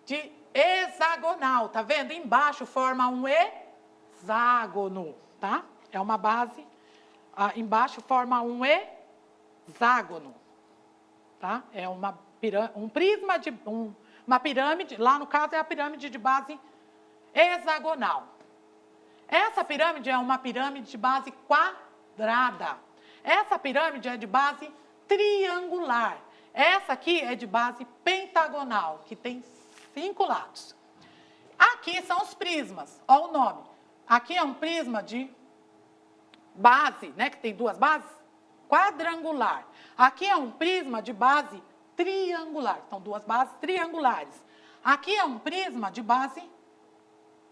de hexagonal, tá vendo? Embaixo forma um hexágono, tá? É uma base, embaixo forma um hexágono, tá? É uma pirâmide, lá no caso é a pirâmide de base hexagonal. Essa pirâmide é uma pirâmide de base quadrada. Essa pirâmide é de base triangular. Essa aqui é de base pentagonal, que tem 5 lados. Aqui são os prismas, olha o nome. Aqui é um prisma de base, né, que tem 2 bases, quadrangular. Aqui é um prisma de base triangular, então 2 bases triangulares. Aqui é um prisma de base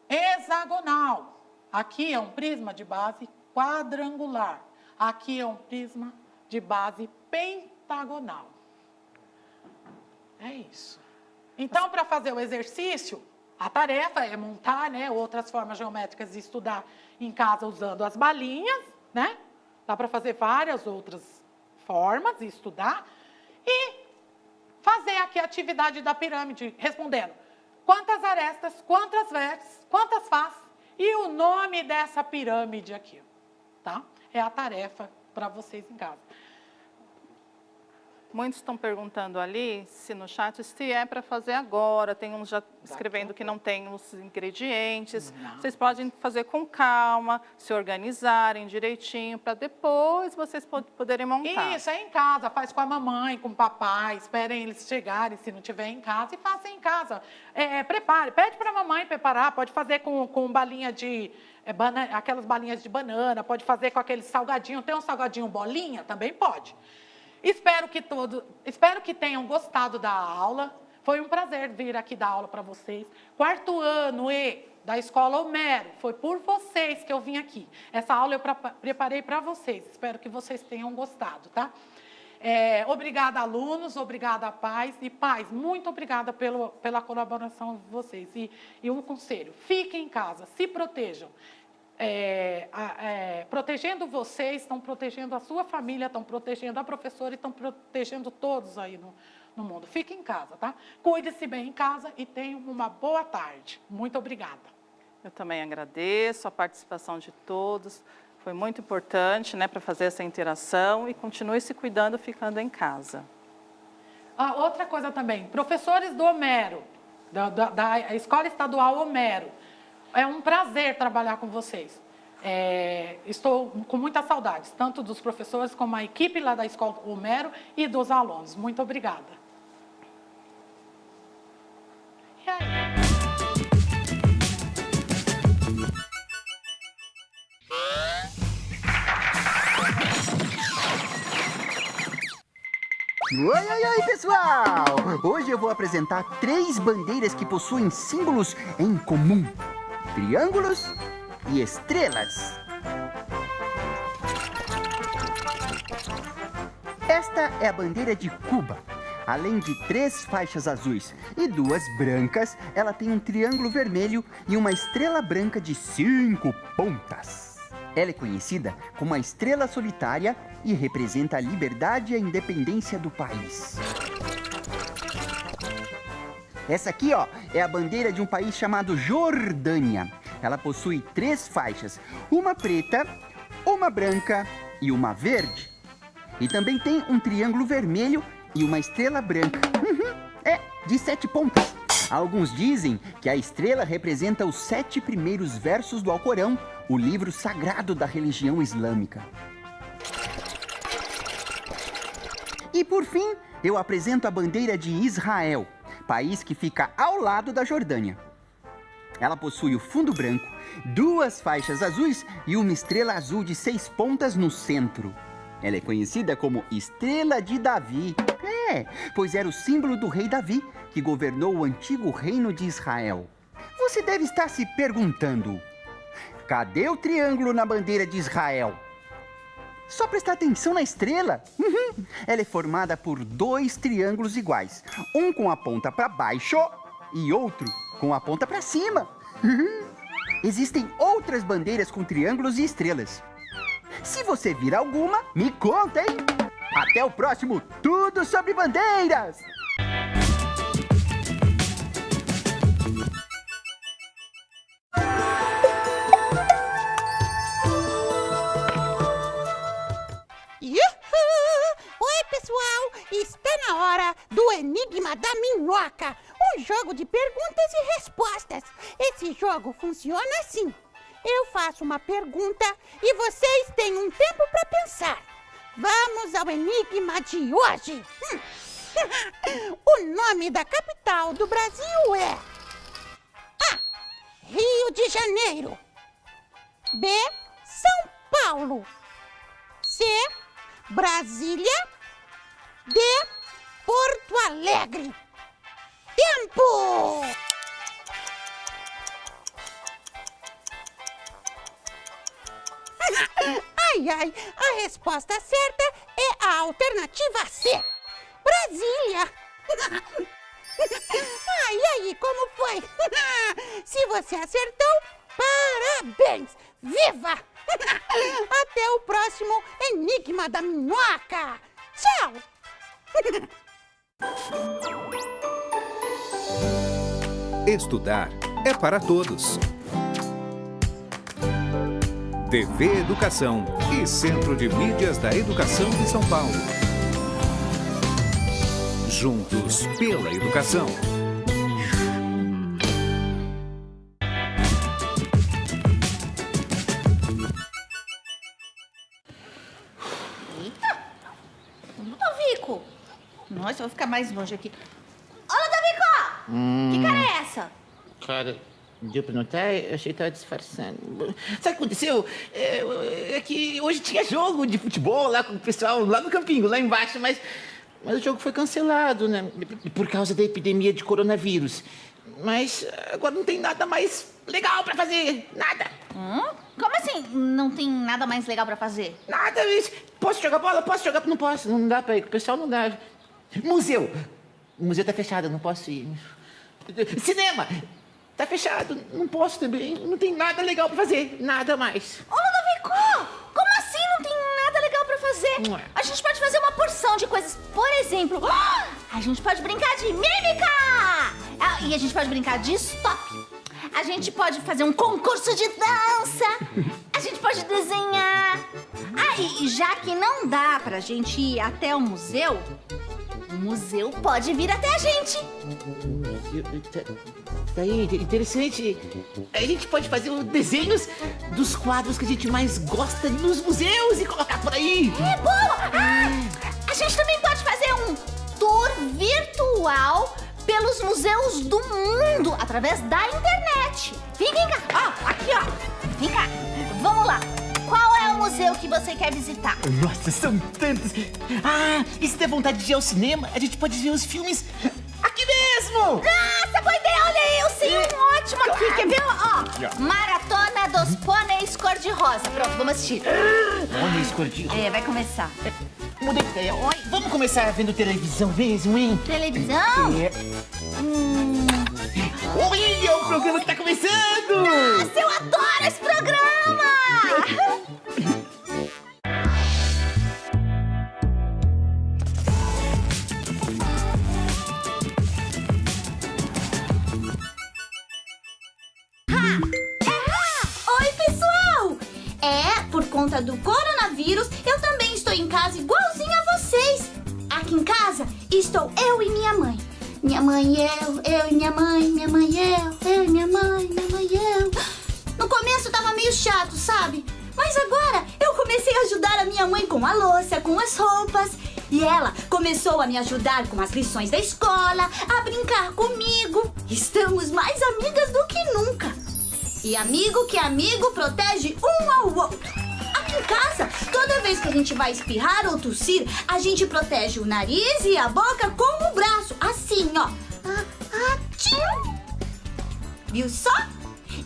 hexagonal. Aqui é um prisma de base quadrangular. Aqui é um prisma de base pentagonal. É isso. Então, para fazer o exercício, a tarefa é montar, né, outras formas geométricas e estudar em casa usando as balinhas, né? Dá para fazer várias outras formas e estudar. E fazer aqui a atividade da pirâmide, respondendo quantas arestas, quantas vértices, quantas faces e o nome dessa pirâmide aqui, tá? É a tarefa para vocês em casa. Muitos estão perguntando ali, se no chat, se é para fazer agora. Tem uns já escrevendo que não tem os ingredientes. Não. Vocês podem fazer com calma, se organizarem direitinho, para depois vocês poderem montar. Isso, é em casa. Faz com a mamãe, com o papai. Esperem eles chegarem, se não tiver em casa. E faça em casa. Prepare. Pede para a mamãe preparar. Pode fazer com balinha de... aquelas balinhas de banana. Pode fazer com aquele salgadinho. Tem um salgadinho bolinha? Também pode. Espero que tenham gostado da aula. Foi um prazer vir aqui dar aula para vocês. 4º ano da Escola Homero. Foi por vocês que eu vim aqui. Essa aula eu preparei para vocês. Espero que vocês tenham gostado, tá? Obrigada, alunos. Obrigada, pais. E pais, muito obrigada pela colaboração de vocês. E um conselho, fiquem em casa, se protejam. Protegendo vocês, estão protegendo a sua família, estão protegendo a professora e estão protegendo todos aí no mundo. Fiquem em casa, tá? Cuide-se bem em casa e tenham uma boa tarde. Muito obrigada. Eu também agradeço a participação de todos. Foi muito importante, né, para fazer essa interação e continue se cuidando, ficando em casa. Outra coisa também, professores do Homero, da Escola Estadual Homero, é um prazer trabalhar com vocês. Estou com muitas saudades, tanto dos professores como a equipe lá da Escola Homero e dos alunos. Muito obrigada. E aí? Oi, pessoal! Hoje eu vou apresentar 3 bandeiras que possuem símbolos em comum: triângulos e estrelas. Esta é a bandeira de Cuba. Além de 3 faixas azuis e 2 brancas, ela tem um triângulo vermelho e uma estrela branca de 5 pontas. Ela é conhecida como a estrela solitária e representa a liberdade e a independência do país. Essa aqui, é a bandeira de um país chamado Jordânia. Ela possui 3 faixas, uma preta, uma branca e uma verde. E também tem um triângulo vermelho e uma estrela branca. De 7 pontas. Alguns dizem que a estrela representa os 7 primeiros versos do Alcorão, o livro sagrado da religião islâmica. E por fim, eu apresento a bandeira de Israel, país que fica ao lado da Jordânia. Ela possui o fundo branco, 2 faixas azuis e uma estrela azul de 6 pontas no centro. Ela é conhecida como Estrela de Davi. Pois era o símbolo do rei Davi, que governou o antigo reino de Israel. Você deve estar se perguntando: cadê o triângulo na bandeira de Israel? Só prestar atenção na estrela. Ela é formada por 2 triângulos iguais, um com a ponta para baixo e outro com a ponta para cima. Existem outras bandeiras com triângulos e estrelas. Se você vir alguma, me conta, hein? Até o próximo Tudo Sobre Bandeiras! na hora do Enigma da Minhoca, um jogo de perguntas e respostas. Esse jogo funciona assim. Eu faço uma pergunta e vocês têm um tempo para pensar. Vamos ao enigma de hoje. O nome da capital do Brasil é A. Rio de Janeiro. B. São Paulo. C. Brasília. D. Porto Alegre. Tempo! Ai, ai, a resposta certa é a alternativa C. Brasília. Ai, aí, como foi? Se você acertou, parabéns! Viva! Até o próximo Enigma da Minhoca. Tchau! Estudar é para todos. TV Educação e Centro de Mídias da Educação de São Paulo. Juntos pela educação. Eita! Ludovico! Nossa, eu vou ficar mais longe aqui. Ô, Ludovico! Que cara é essa? Cara, deu pra notar? Eu achei que tava disfarçando. Sabe o que aconteceu? É que hoje tinha jogo de futebol lá com o pessoal, lá no campinho, lá embaixo, mas o jogo foi cancelado, né? Por causa da epidemia de coronavírus. Mas agora não tem nada mais legal pra fazer. Nada. Como assim não tem nada mais legal pra fazer? Nada. Posso jogar bola? Posso jogar? Não posso. Não dá pra ir. O pessoal não dá. Museu. O museu tá fechado, eu não posso ir. Cinema. Tá fechado, não posso também. Não tem nada legal pra fazer. Nada mais. Ô, Ludovico! Como assim não tem nada legal pra fazer? A gente pode fazer uma porção de coisas. Por exemplo, a gente pode brincar de mímica! E a gente pode brincar de stop. A gente pode fazer um concurso de dança. A gente pode desenhar. E já que não dá pra gente ir até o museu pode vir até a gente. Tá aí, interessante. A gente pode fazer os desenhos dos quadros que a gente mais gosta nos museus e colocar por aí. É boa! A gente também pode fazer um tour virtual pelos museus do mundo através da internet. Vem cá. Aqui, ó. Vem cá. Vamos lá. Qual é o museu que você quer visitar? Nossa, são tantos. E se der vontade de ir ao cinema, a gente pode ver os filmes aqui mesmo. Nossa, boa ideia. Olha aí, eu sei um ótimo aqui. Quer ver? Ó, Maratona dos Pôneis Cor-de-Rosa. Pronto, vamos assistir. Pôneis Cor-de-Rosa. Vai começar. Mudei de ideia. Vamos começar vendo televisão mesmo, hein? Televisão? Oi, é o programa que tá começando! Nossa, eu adoro esse programa! Oi, pessoal! Por conta do coronavírus, eu também estou em casa igualzinho a vocês. Aqui em casa estou eu e minha mãe. Minha mãe e eu e minha mãe e eu e minha mãe e eu. No começo tava meio chato, sabe? Mas agora eu comecei a ajudar a minha mãe com a louça, com as roupas. E ela começou a me ajudar com as lições da escola, a brincar comigo. Estamos mais amigas do que nunca. E amigo que amigo protege um ao outro. Aqui em casa, toda vez que a gente vai espirrar ou tossir, a gente protege o nariz e a boca com o braço, assim, ó. Tchim. Viu só?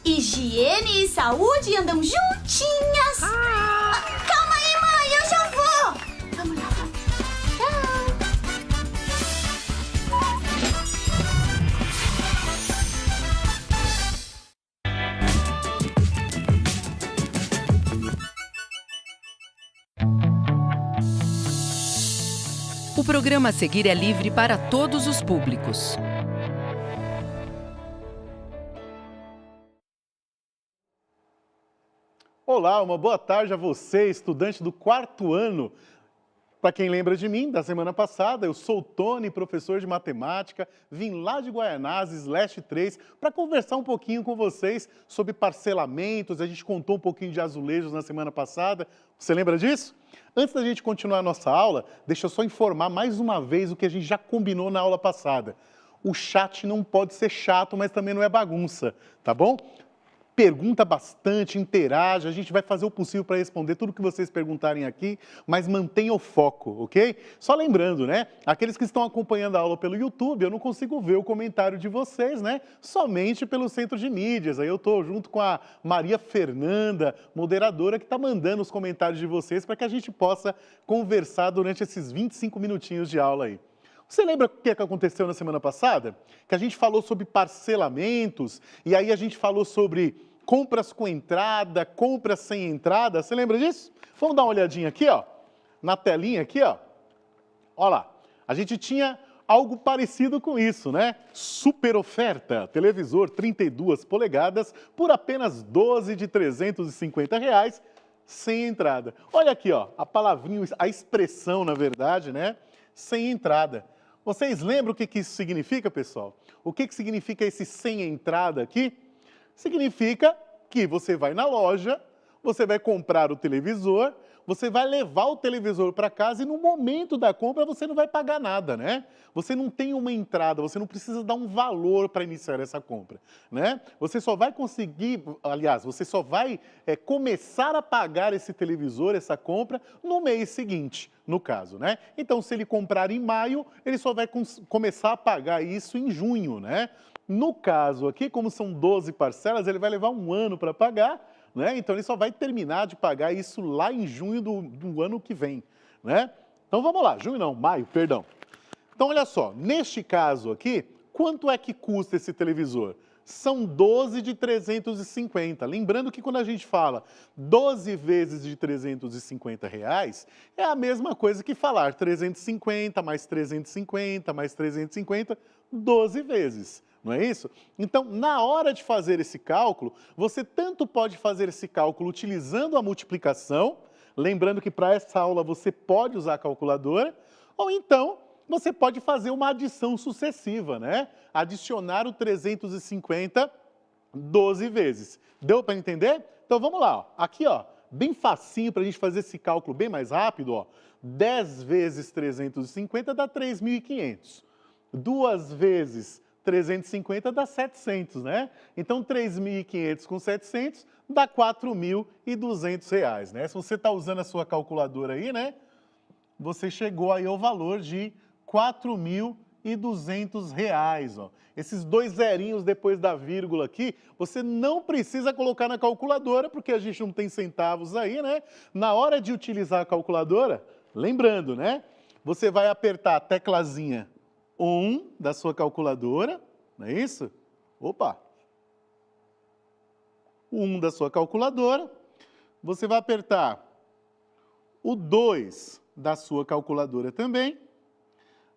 Higiene e saúde andam juntinhas. Calma aí, mãe, eu já vou. Vamos lá. Tchau. O programa a seguir é livre para todos os públicos. Olá, uma boa tarde a você, estudante do 4º ano. Para quem lembra de mim, da semana passada, eu sou o Tony, professor de matemática, vim lá de Guaianazes, Leste 3, para conversar um pouquinho com vocês sobre parcelamentos. A gente contou um pouquinho de azulejos na semana passada. Você lembra disso? Antes da gente continuar a nossa aula, deixa eu só informar mais uma vez o que a gente já combinou na aula passada. O chat não pode ser chato, mas também não é bagunça, tá bom? Pergunta bastante, interage, a gente vai fazer o possível para responder tudo que vocês perguntarem aqui, mas mantenha o foco, ok? Só lembrando, né? Aqueles que estão acompanhando a aula pelo YouTube, eu não consigo ver o comentário de vocês, né? Somente pelo Centro de Mídias. Aí eu estou junto com a Maria Fernanda, moderadora, que está mandando os comentários de vocês para que a gente possa conversar durante esses 25 minutinhos de aula aí. Você lembra o que aconteceu na semana passada? Que a gente falou sobre parcelamentos, e aí a gente falou sobre compras com entrada, compras sem entrada. Você lembra disso? Vamos dar uma olhadinha aqui, ó, na telinha aqui, ó. Olha lá, a gente tinha algo parecido com isso, né? Super oferta, televisor 32 polegadas por apenas R$ 12 de R$ 350, sem entrada. Olha aqui, ó, a palavrinha, a expressão, na verdade, né? Sem entrada. Vocês lembram o que isso significa, pessoal? O que significa esse sem entrada aqui? Significa que você vai na loja, você vai comprar o televisor, você vai levar o televisor para casa e no momento da compra você não vai pagar nada, né? Você não tem uma entrada, você não precisa dar um valor para iniciar essa compra, né? Você só vai conseguir, aliás, você só vai começar a pagar esse televisor, essa compra, no mês seguinte, no caso, né? Então, se ele comprar em maio, ele só vai começar a pagar isso em junho, né? No caso aqui, como são 12 parcelas, ele vai levar um ano para pagar, né? Então, ele só vai terminar de pagar isso lá em junho do ano que vem, né? Então, vamos lá. Junho não, maio, perdão. Então, olha só. Neste caso aqui, quanto é que custa esse televisor? São 12 de 350. Lembrando que quando a gente fala 12 vezes de R$ 350, é a mesma coisa que falar 350 mais 350 mais 350, 12 vezes. Não é isso? Então, na hora de fazer esse cálculo, você tanto pode fazer esse cálculo utilizando a multiplicação, lembrando que para essa aula você pode usar a calculadora, ou então você pode fazer uma adição sucessiva, né? Adicionar o 350 12 vezes. Deu para entender? Então vamos lá. Ó. Aqui, ó, bem facinho para a gente fazer esse cálculo bem mais rápido. Ó. 10 vezes 350 dá 3.500. 2 vezes 350 dá 700, né? Então, 3.500 com 700 dá R$ 4.200, né? Se você está usando a sua calculadora aí, né? Você chegou aí ao valor de R$ 4.200, ó. Esses dois zerinhos depois da vírgula aqui, você não precisa colocar na calculadora, porque a gente não tem centavos aí, né? Na hora de utilizar a calculadora, lembrando, né? Você vai apertar a teclazinha 1 da sua calculadora, não é isso? Opa! 1 da sua calculadora. Você vai apertar o 2 da sua calculadora também.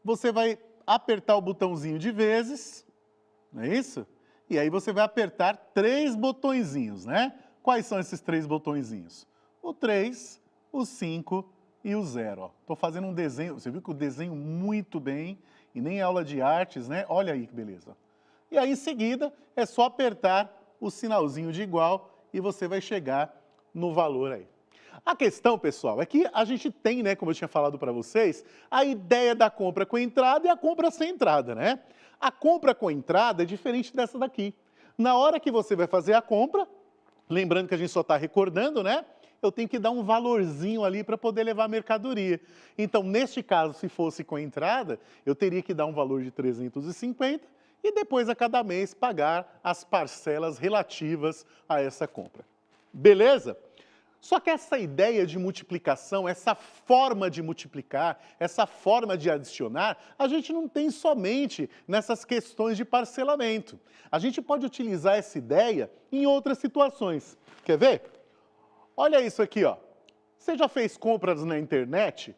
Você vai apertar o botãozinho de vezes, não é isso? E aí você vai apertar 3 botõezinhos, né? Quais são esses 3 botõezinhos? O 3, o 5 e o 0. Estou fazendo um desenho, você viu que eu desenho muito bem, e nem aula de artes, né? Olha aí que beleza. E aí, em seguida, é só apertar o sinalzinho de igual e você vai chegar no valor aí. A questão, pessoal, é que a gente tem, né, como eu tinha falado para vocês, a ideia da compra com entrada e a compra sem entrada, né? A compra com entrada é diferente dessa daqui. Na hora que você vai fazer a compra, lembrando que a gente só está recordando, né? Eu tenho que dar um valorzinho ali para poder levar a mercadoria. Então, neste caso, se fosse com entrada, eu teria que dar um valor de 350 e depois, a cada mês, pagar as parcelas relativas a essa compra. Beleza? Só que essa ideia de multiplicação, essa forma de multiplicar, essa forma de adicionar, a gente não tem somente nessas questões de parcelamento. A gente pode utilizar essa ideia em outras situações. Quer ver? Olha isso aqui, ó. Você já fez compras na internet?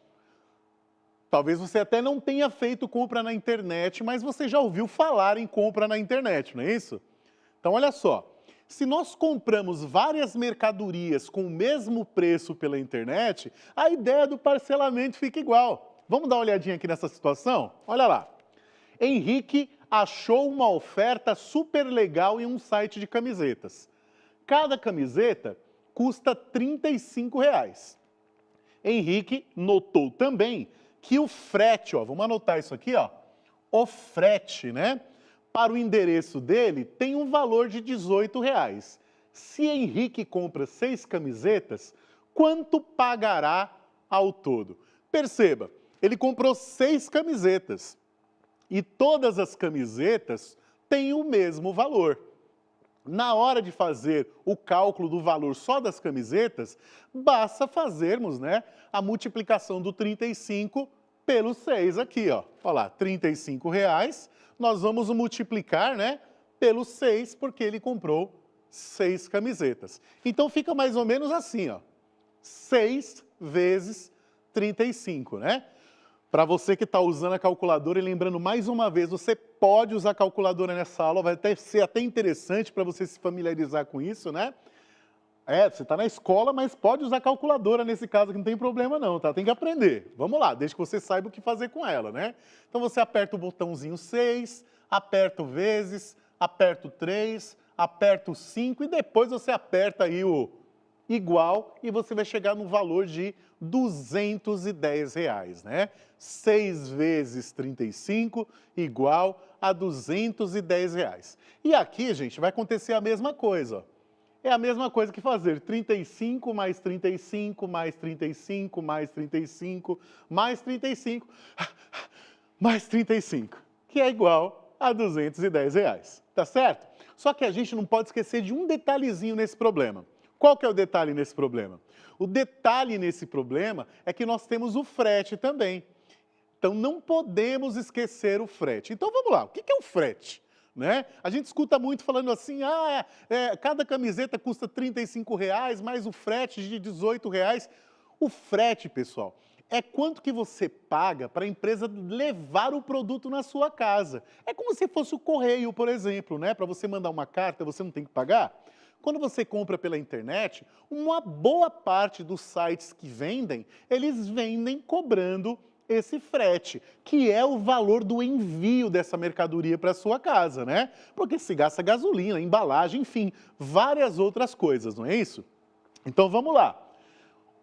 Talvez você até não tenha feito compra na internet, mas você já ouviu falar em compra na internet, não é isso? Então, olha só. Se nós compramos várias mercadorias com o mesmo preço pela internet, a ideia do parcelamento fica igual. Vamos dar uma olhadinha aqui nessa situação? Olha lá. Henrique achou uma oferta super legal em um site de camisetas. Cada camiseta custa R$ 35. Henrique notou também que o frete, ó, vamos anotar isso aqui, ó, o frete, né, para o endereço dele tem um valor de R$ 18. Se Henrique compra 6 camisetas, quanto pagará ao todo? Perceba, ele comprou 6 camisetas e todas as camisetas têm o mesmo valor. Na hora de fazer o cálculo do valor só das camisetas, basta fazermos, né, a multiplicação do 35 pelo 6 aqui, ó. Olha lá, R$ 35, nós vamos multiplicar, né, pelo 6, porque ele comprou 6 camisetas. Então fica mais ou menos assim, ó, 6 vezes 35, né? Para você que está usando a calculadora, e lembrando mais uma vez, você pode usar a calculadora nessa aula, vai ser até interessante para você se familiarizar com isso, né? Você está na escola, mas pode usar a calculadora nesse caso, que não tem problema não, tá? Tem que aprender. Vamos lá, desde que você saiba o que fazer com ela, né? Então você aperta o botãozinho 6, aperta o vezes, aperta o 3, aperta o 5 e depois você aperta aí o igual e você vai chegar no valor de R$ 210, né? 6 vezes 35 igual a R$ 210. E aqui, gente, vai acontecer a mesma coisa, ó. É a mesma coisa que fazer 35 mais 35 mais 35 mais 35 mais 35 mais 35, que é igual a R$ 210, tá certo? Só que a gente não pode esquecer de um detalhezinho nesse problema. Qual que é o detalhe nesse problema? O detalhe nesse problema é que nós temos o frete também. Então não podemos esquecer o frete. Então vamos lá, o que é o frete? Né? A gente escuta muito falando assim, cada camiseta custa R$ 35, mais o frete de R$ 18. O frete, pessoal, é quanto que você paga para a empresa levar o produto na sua casa. É como se fosse o correio, por exemplo, né? Para você mandar uma carta, você não tem que pagar. Quando você compra pela internet, uma boa parte dos sites que vendem, eles vendem cobrando esse frete, que é o valor do envio dessa mercadoria para a sua casa, né? Porque se gasta gasolina, embalagem, enfim, várias outras coisas, não é isso? Então vamos lá.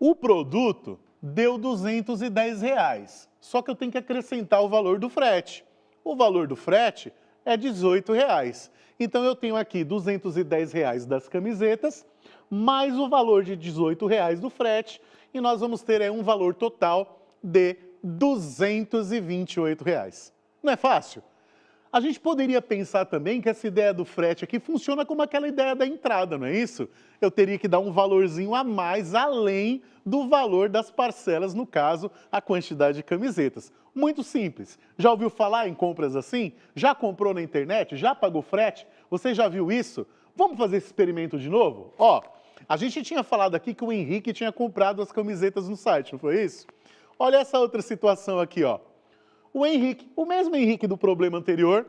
O produto deu R$ 210, só que eu tenho que acrescentar o valor do frete. O valor do frete é R$ 18. Então eu tenho aqui R$ 210 das camisetas, mais o valor de R$ 18 do frete, e nós vamos ter um valor total de R$ 228. Não é fácil? A gente poderia pensar também que essa ideia do frete aqui funciona como aquela ideia da entrada, não é isso? Eu teria que dar um valorzinho a mais, além do valor das parcelas, no caso, a quantidade de camisetas. Muito simples. Já ouviu falar em compras assim? Já comprou na internet? Já pagou frete? Você já viu isso? Vamos fazer esse experimento de novo? Ó, a gente tinha falado aqui que o Henrique tinha comprado as camisetas no site, não foi isso? Olha essa outra situação aqui, ó. O Henrique, o mesmo Henrique do problema anterior,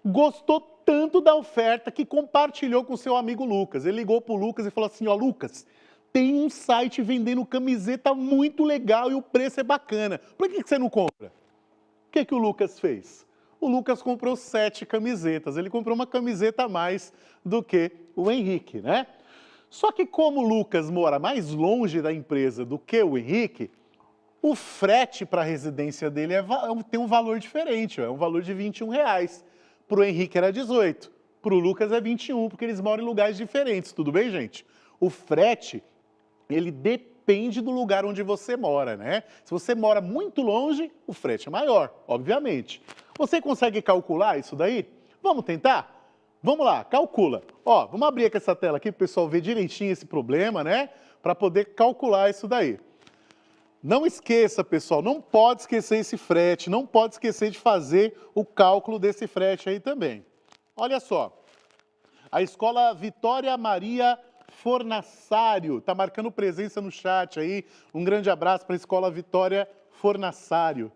gostou tanto da oferta que compartilhou com seu amigo Lucas. Ele ligou pro Lucas e falou assim, ó, Lucas, tem um site vendendo camiseta muito legal e o preço é bacana. Por que você não compra? O que o Lucas fez? O Lucas comprou 7 camisetas. Ele comprou uma camiseta a mais do que o Henrique, né? Só que como o Lucas mora mais longe da empresa do que o Henrique, o frete para a residência dele tem um valor diferente, é um valor de R$ 21. Para o Henrique era 18, para o Lucas é 21, porque eles moram em lugares diferentes, tudo bem, gente? O frete, ele depende do lugar onde você mora, né? Se você mora muito longe, o frete é maior, obviamente. Você consegue calcular isso daí? Vamos tentar? Vamos lá, calcula. Ó, vamos abrir aqui essa tela aqui para o pessoal ver direitinho esse problema, né? Para poder calcular isso daí. Não esqueça, pessoal, não pode esquecer esse frete, não pode esquecer de fazer o cálculo desse frete aí também. Olha só, a escola Vitória Maria Fornasário está marcando presença no chat aí. Um grande abraço para a escola Vitória Fornasário.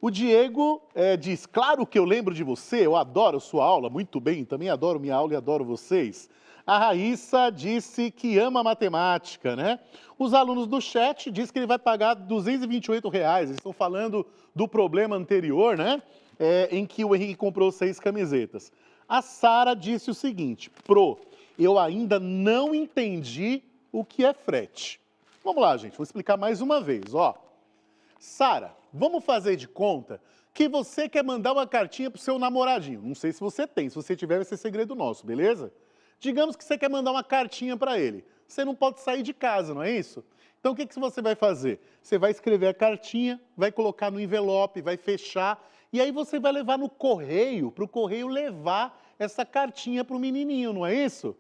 O Diego diz, claro que eu lembro de você, eu adoro sua aula, muito bem, também adoro minha aula e adoro vocês. A Raíssa disse que ama matemática, né? Os alunos do chat dizem que ele vai pagar R$ 228. Eles estão falando do problema anterior, né? Em que o Henrique comprou 6 camisetas. A Sara disse o seguinte: eu ainda não entendi o que é frete. Vamos lá, gente, vou explicar mais uma vez, ó. Sara, vamos fazer de conta que você quer mandar uma cartinha pro seu namoradinho. Não sei se você tem, se você tiver vai ser segredo nosso, beleza? Digamos que você quer mandar uma cartinha para ele. Você não pode sair de casa, não é isso? Então o que você vai fazer? Você vai escrever a cartinha, vai colocar no envelope, vai fechar, e aí você vai levar no correio, para o correio levar essa cartinha para o menininho, não é isso?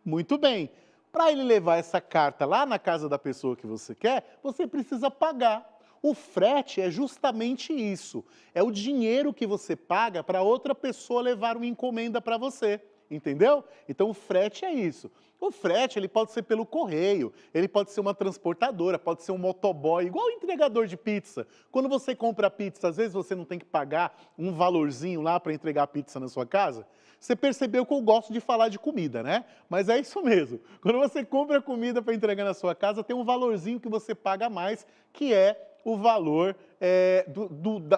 Muito bem. Para ele levar essa carta lá na casa da pessoa que você quer, você precisa pagar. O frete é justamente isso. É o dinheiro que você paga para outra pessoa levar uma encomenda para você. Entendeu? Então o frete é isso. O frete ele pode ser pelo correio, ele pode ser uma transportadora, pode ser um motoboy, igual o entregador de pizza. Quando você compra pizza, às vezes você não tem que pagar um valorzinho lá para entregar a pizza na sua casa. Você percebeu que eu gosto de falar de comida, né? Mas é isso mesmo. Quando você compra comida para entregar na sua casa, tem um valorzinho que você paga a mais, que é o valor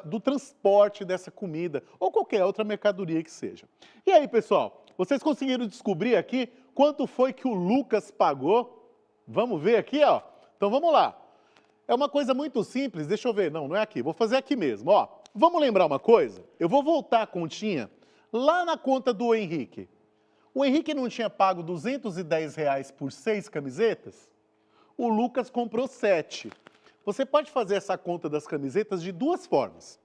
do transporte dessa comida ou qualquer outra mercadoria que seja. E aí, pessoal, vocês conseguiram descobrir aqui quanto foi que o Lucas pagou? Vamos ver aqui, ó. Então vamos lá. É uma coisa muito simples, deixa eu ver. Não é aqui, vou fazer aqui mesmo, ó. Vamos lembrar uma coisa? Eu vou voltar a continha lá na conta do Henrique. O Henrique não tinha pago R$ 210 por 6 camisetas? O Lucas comprou 7. Você pode fazer essa conta das camisetas de duas formas.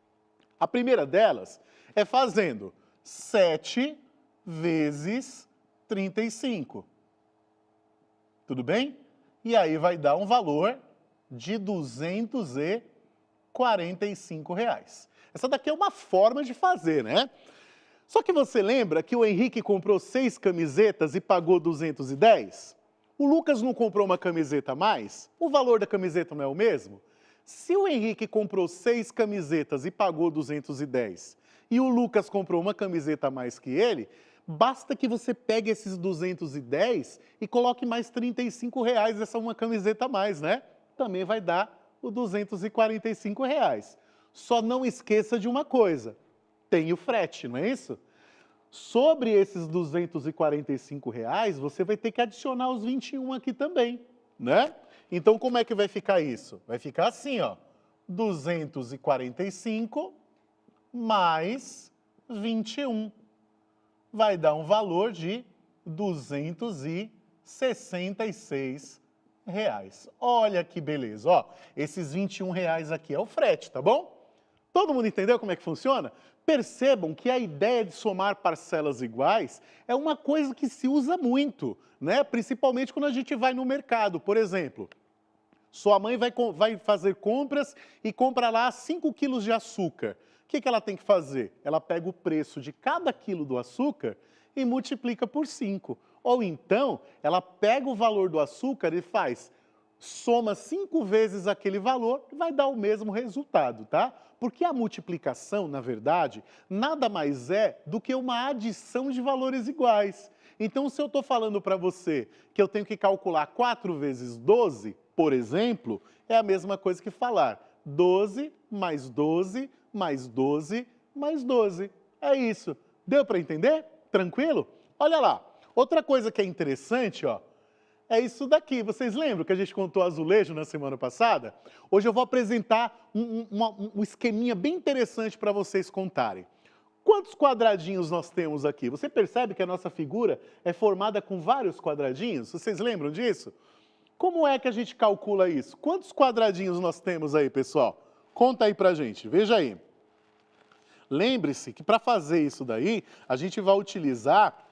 A primeira delas é fazendo 7 vezes 35. Tudo bem? E aí vai dar um valor de R$ 245. Essa daqui é uma forma de fazer, né? Só que você lembra que o Henrique comprou 6 camisetas e pagou 210? O Lucas não comprou uma camiseta a mais? O valor da camiseta não é o mesmo? Se o Henrique comprou 6 camisetas e pagou 210 e o Lucas comprou uma camiseta a mais que ele, basta que você pegue esses 210 e coloque mais R$ 35, essa uma camiseta a mais, né? Também vai dar o R$ 245. Só não esqueça de uma coisa, tem o frete, não é isso? Sobre esses R$ 245, você vai ter que adicionar os 21 aqui também, né? Então, como é que vai ficar isso? Vai ficar assim, ó, 245 mais 21. Vai dar um valor de R$ 266. Olha que beleza, ó, esses R$ 21 aqui é o frete, tá bom? Todo mundo entendeu como é que funciona? Percebam que a ideia de somar parcelas iguais é uma coisa que se usa muito, né? Principalmente quando a gente vai no mercado. Por exemplo, sua mãe vai fazer compras e compra lá 5 quilos de açúcar. O que ela tem que fazer? Ela pega o preço de cada quilo do açúcar e multiplica por 5. Ou então, ela pega o valor do açúcar e soma 5 vezes aquele valor e vai dar o mesmo resultado, tá? Porque a multiplicação, na verdade, nada mais é do que uma adição de valores iguais. Então, se eu estou falando para você que eu tenho que calcular 4 vezes 12, por exemplo, é a mesma coisa que falar 12 mais 12 mais 12 mais 12. É isso. Deu para entender? Tranquilo? Olha lá. Outra coisa que é interessante, ó, é isso daqui. Vocês lembram que a gente contou azulejo na semana passada? Hoje eu vou apresentar um esqueminha bem interessante para vocês contarem. Quantos quadradinhos nós temos aqui? Você percebe que a nossa figura é formada com vários quadradinhos? Vocês lembram disso? Como é que a gente calcula isso? Quantos quadradinhos nós temos aí, pessoal? Conta aí pra gente, veja aí. Lembre-se que para fazer isso daí, a gente vai utilizar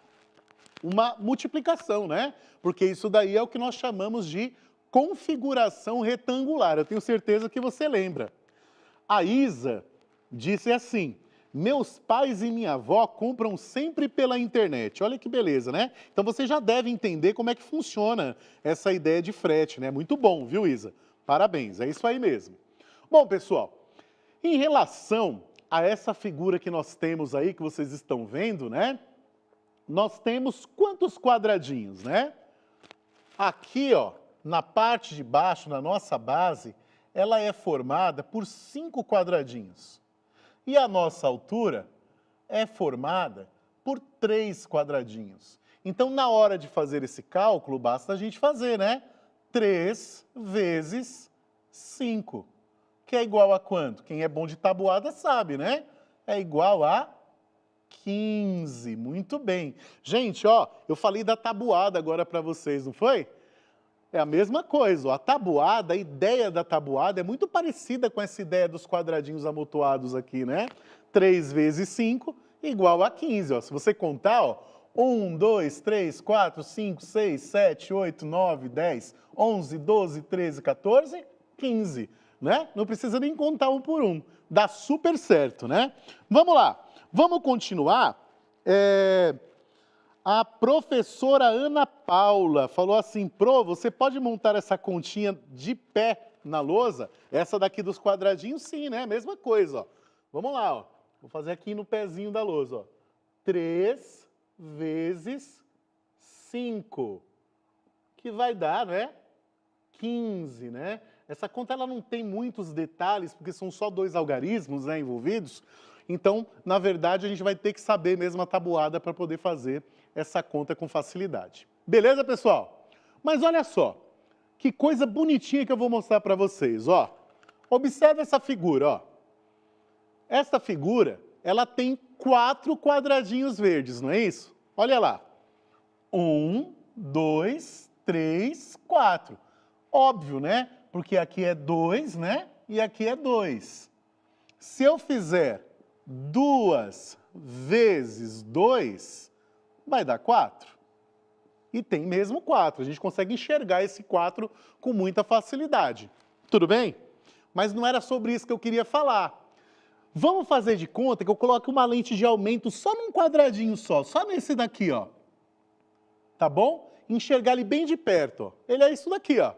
uma multiplicação, né? Porque isso daí é o que nós chamamos de configuração retangular. Eu tenho certeza que você lembra. A Isa disse assim: meus pais e minha avó compram sempre pela internet. Olha que beleza, né? Então você já deve entender como é que funciona essa ideia de frete, né? Muito bom, viu, Isa? Parabéns, é isso aí mesmo. Bom, pessoal, em relação a essa figura que nós temos aí, que vocês estão vendo, né? nós temos quantos quadradinhos, né? Aqui, ó, na parte de baixo, na nossa base, ela é formada por 5 quadradinhos. E a nossa altura é formada por 3 quadradinhos. Então, na hora de fazer esse cálculo, basta a gente fazer, né? 3 vezes 5, que é igual a quanto? Quem é bom de tabuada sabe, né? É igual a 15. Muito bem. Gente, ó, eu falei da tabuada agora para vocês, não foi? É a mesma coisa, ó. A tabuada, a ideia da tabuada é muito parecida com essa ideia dos quadradinhos amontoados aqui, né? 3 vezes 5 igual a 15, ó. Se você contar, ó, 1, 2, 3, 4, 5, 6, 7, 8, 9, 10, 11, 12, 13, 14, 15, né? Não precisa nem contar um por um. Dá super certo, né? Vamos lá. Vamos continuar. A professora Ana Paula falou assim, Pro, você pode montar essa continha de pé na lousa? Essa daqui dos quadradinhos, sim, né? Mesma coisa, ó. Vamos lá, ó. Vou fazer aqui no pezinho da lousa, ó. 3 vezes 5, que vai dar, né? 15, né? Essa conta ela não tem muitos detalhes, porque são só 2 algarismos, né, envolvidos. Então, na verdade, a gente vai ter que saber mesmo a tabuada para poder fazer essa conta com facilidade. Beleza, pessoal? Mas olha só, que coisa bonitinha que eu vou mostrar para vocês, ó. Observe essa figura, ó. Essa figura, ela tem 4 quadradinhos verdes, não é isso? Olha lá. 1, 2, 3, 4. Óbvio, né? Porque aqui é 2, né? E aqui é 2. Se eu fizer 2 vezes 2, vai dar 4. E tem mesmo 4. A gente consegue enxergar esse 4 com muita facilidade. Tudo bem? Mas não era sobre isso que eu queria falar. Vamos fazer de conta que eu coloque uma lente de aumento só num quadradinho só nesse daqui, ó. Tá bom? Enxergar ele bem de perto, ó. Ele é isso daqui, ó.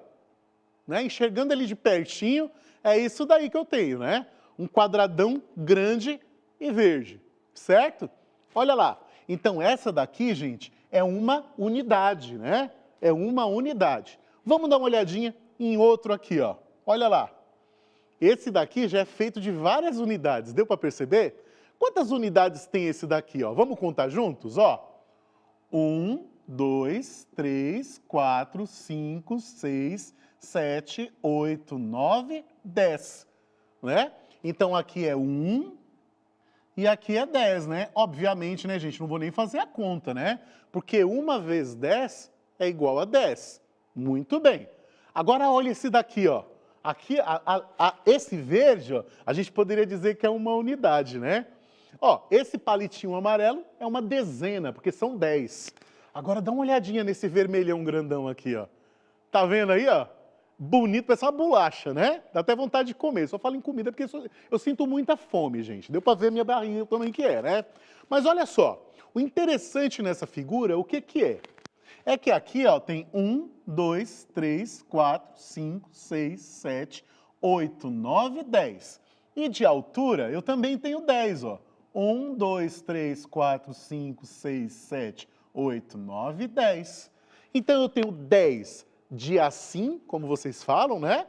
Né? Enxergando ele de pertinho, é isso daí que eu tenho, né? Um quadradão grande e verde, certo? Olha lá. Então, essa daqui, gente, é uma unidade, né? É uma unidade. Vamos dar uma olhadinha em outro aqui, ó. Olha lá. Esse daqui já é feito de várias unidades, deu para perceber? Quantas unidades tem esse daqui, ó? Vamos contar juntos, ó? 1, 2, 3, 4, 5, 6, 7, 8, 9, 10, né? Então, aqui é 1 e aqui é 10, né? Obviamente, né, gente, não vou nem fazer a conta, né? Porque 1 vezes 10 é igual a 10. Muito bem. Agora, olha esse daqui, ó. Aqui, esse verde, ó, a gente poderia dizer que é uma unidade, né? Ó, esse palitinho amarelo é uma dezena, porque são 10. Agora, dá uma olhadinha nesse vermelhão grandão aqui, ó. Tá vendo aí, ó? Bonito, parece uma bolacha, né? Dá até vontade de comer. Só falo em comida porque eu sinto muita fome, gente. Deu para ver minha barriga também que é, né? Mas olha só, o interessante nessa figura, o que que é? É que aqui, ó, tem 1, 2, 3, 4, 5, 6, 7, 8, 9, 10. E de altura, eu também tenho 10, ó. 1, 2, 3, 4, 5, 6, 7, 8, 9, 10. Então, eu tenho 10 de assim, como vocês falam, né?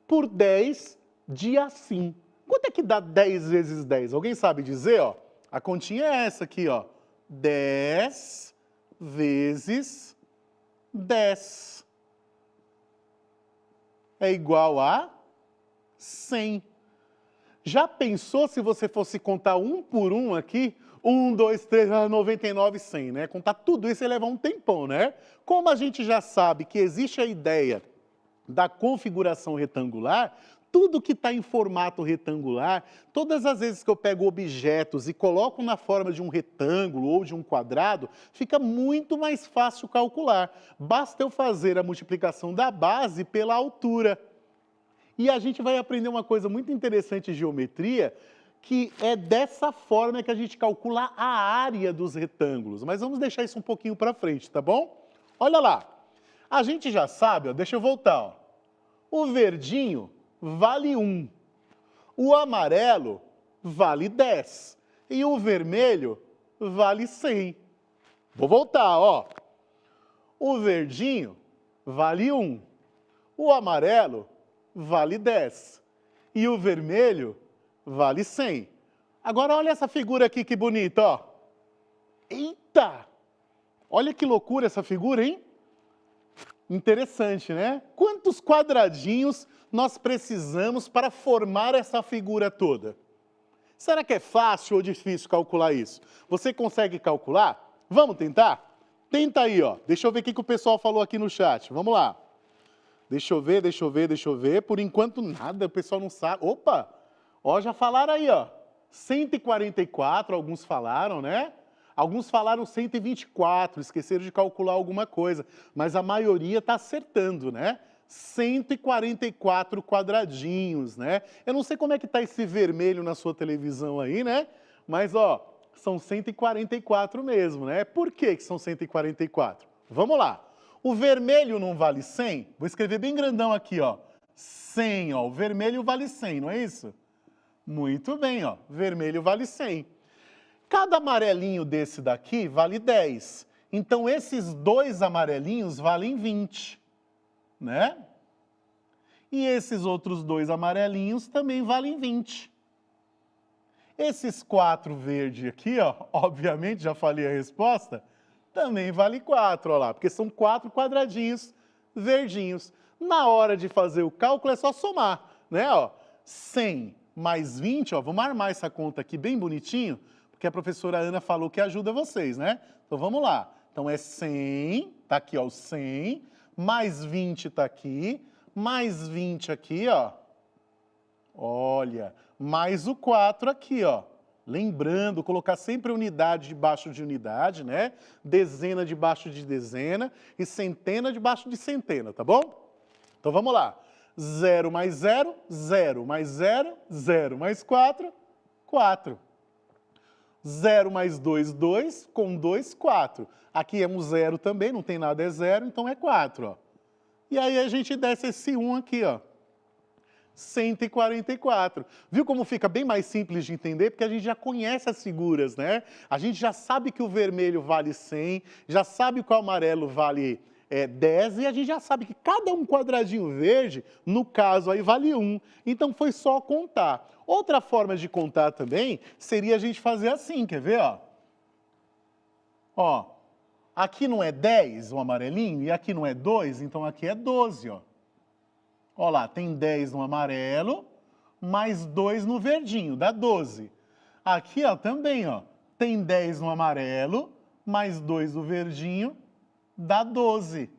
Por 10 de assim. Quanto é que dá 10 vezes 10? Alguém sabe dizer, ó? A continha é essa aqui, ó. 10 vezes 10 é igual a 100. Já pensou se você fosse contar um por um aqui? 1, 2, 3, 99, 100, né? Contar tudo isso ia levar um tempão, né? Como a gente já sabe que existe a ideia da configuração retangular, tudo que está em formato retangular, todas as vezes que eu pego objetos e coloco na forma de um retângulo ou de um quadrado, fica muito mais fácil calcular. Basta eu fazer a multiplicação da base pela altura. E a gente vai aprender uma coisa muito interessante em geometria, que é dessa forma que a gente calcula a área dos retângulos. Mas vamos deixar isso um pouquinho para frente, tá bom? Olha lá. A gente já sabe, ó, deixa eu voltar, ó. O verdinho vale 1. O amarelo vale 10. E o vermelho vale 100. Vou voltar, ó. O verdinho vale 1. O amarelo vale 10. E o vermelho vale 100. Agora olha essa figura aqui, que bonita, ó. Eita! Olha que loucura essa figura, hein? Interessante, né? Quantos quadradinhos nós precisamos para formar essa figura toda? Será que é fácil ou difícil calcular isso? Você consegue calcular? Vamos tentar? Tenta aí, ó. Deixa eu ver o que o pessoal falou aqui no chat. Vamos lá. Deixa eu ver. Por enquanto nada, o pessoal não sabe. Opa! Ó, já falaram aí, ó. 144, alguns falaram, né? Alguns falaram 124, esqueceram de calcular alguma coisa. Mas a maioria está acertando, né? 144 quadradinhos, né? Eu não sei como é que está esse vermelho na sua televisão aí, né? Mas, ó, são 144 mesmo, né? Por que são 144? Vamos lá. O vermelho não vale 100? Vou escrever bem grandão aqui, ó. 100, ó. O vermelho vale 100, não é isso? Muito bem, ó. Vermelho vale 100. Cada amarelinho desse daqui vale 10. Então, esses dois amarelinhos valem 20, né? E esses outros dois amarelinhos também valem 20. Esses 4 verdes aqui, ó, obviamente, já falei a resposta, também vale 4, ó lá, porque são 4 quadradinhos verdinhos. Na hora de fazer o cálculo é só somar, né, ó. 100 mais 20, ó, vamos armar essa conta aqui bem bonitinho, porque a professora Ana falou que ajuda vocês, né? Então vamos lá. Então é 100, tá aqui, ó, o 100, mais 20 tá aqui, mais 20 aqui, ó. Olha, mais o 4 aqui, ó. Lembrando, colocar sempre unidade debaixo de unidade, né? Dezena debaixo de dezena e centena debaixo de centena, tá bom? Então vamos lá. 0 mais 0, 0 mais 0, 0 mais 4, 4. 0 mais 2, 2, com 2, 4. Aqui é um 0 também, não tem nada, é 0, então é 4, ó. E aí a gente desce esse 1 aqui, ó. 144. Viu como fica bem mais simples de entender? Porque a gente já conhece as figuras, né? A gente já sabe que o vermelho vale 100, já sabe que o amarelo vale 10 e a gente já sabe que cada um quadradinho verde, no caso aí, vale 1. Então foi só contar. Outra forma de contar também seria a gente fazer assim, quer ver, ó? Ó, aqui não é 10 o amarelinho e aqui não é 2, então aqui é 12, ó. Ó lá, tem 10 no amarelo, mais 2 no verdinho, dá 12. Aqui, ó, também, ó, tem 10 no amarelo, mais 2 no verdinho, dá 12.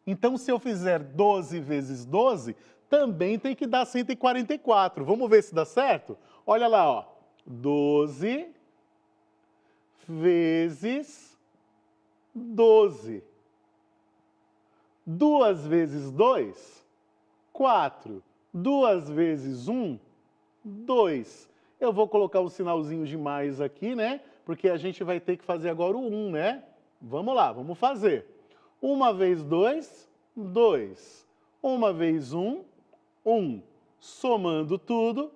Então, se eu fizer 12 vezes 12, também tem que dar 144. Vamos ver se dá certo? Olha lá, ó, 12 vezes 12. 2 vezes 2... 4. 2 vezes 1, 2. Eu vou colocar um sinalzinho de mais aqui, né? Porque a gente vai ter que fazer agora o 1, né? Vamos lá, vamos fazer. 1 vez 2, 2. 1 vez 1, 1. Somando tudo,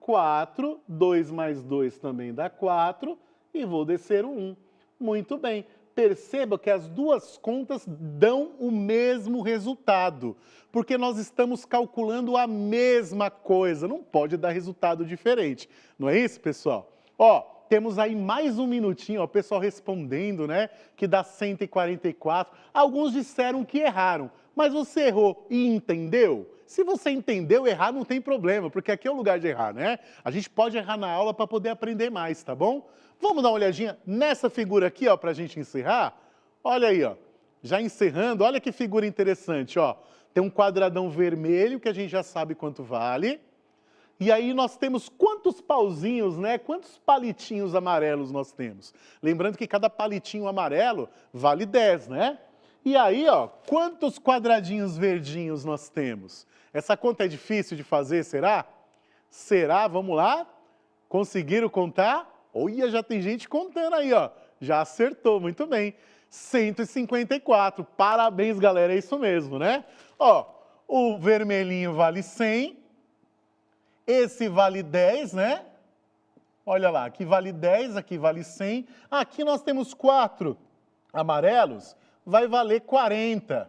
4. 2 mais 2 também dá 4. E vou descer o 1. Muito bem. Perceba que as duas contas dão o mesmo resultado, porque nós estamos calculando a mesma coisa, não pode dar resultado diferente. Não é isso, pessoal? Ó, temos aí mais um minutinho, ó, o pessoal respondendo, né, que dá 144. Alguns disseram que erraram, mas você errou e entendeu? Se você entendeu, errar não tem problema, porque aqui é o lugar de errar, né? A gente pode errar na aula para poder aprender mais, tá bom? Vamos dar uma olhadinha nessa figura aqui, ó, para a gente encerrar? Olha aí, ó, já encerrando, olha que figura interessante, ó. Tem um quadradão vermelho, que a gente já sabe quanto vale. E aí nós temos quantos pauzinhos, né? Quantos palitinhos amarelos nós temos? Lembrando que cada palitinho amarelo vale 10, né? E aí, ó, quantos quadradinhos verdinhos nós temos? Essa conta é difícil de fazer, será? Será? Vamos lá? Conseguiram contar? Olha, já tem gente contando aí, ó. Já acertou, muito bem. 154. Parabéns, galera, é isso mesmo, né? Ó, o vermelhinho vale 100. Esse vale 10, né? Olha lá, aqui vale 10, aqui vale 100. Aqui nós temos 4 amarelos vai valer 40.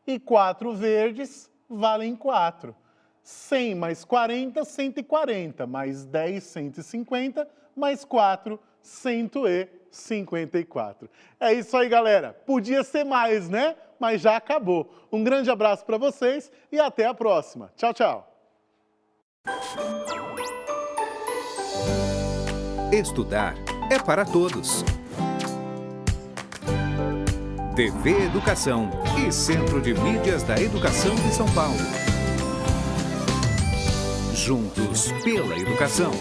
E 4 verdes valem 4. 100 mais 40, 140. Mais 10, 150. Mais 4, 154. É isso aí, galera. Podia ser mais, né? Mas já acabou. Um grande abraço para vocês e até a próxima. Tchau, tchau. Estudar é para todos. TV Educação e Centro de Mídias da Educação de São Paulo. Juntos pela educação.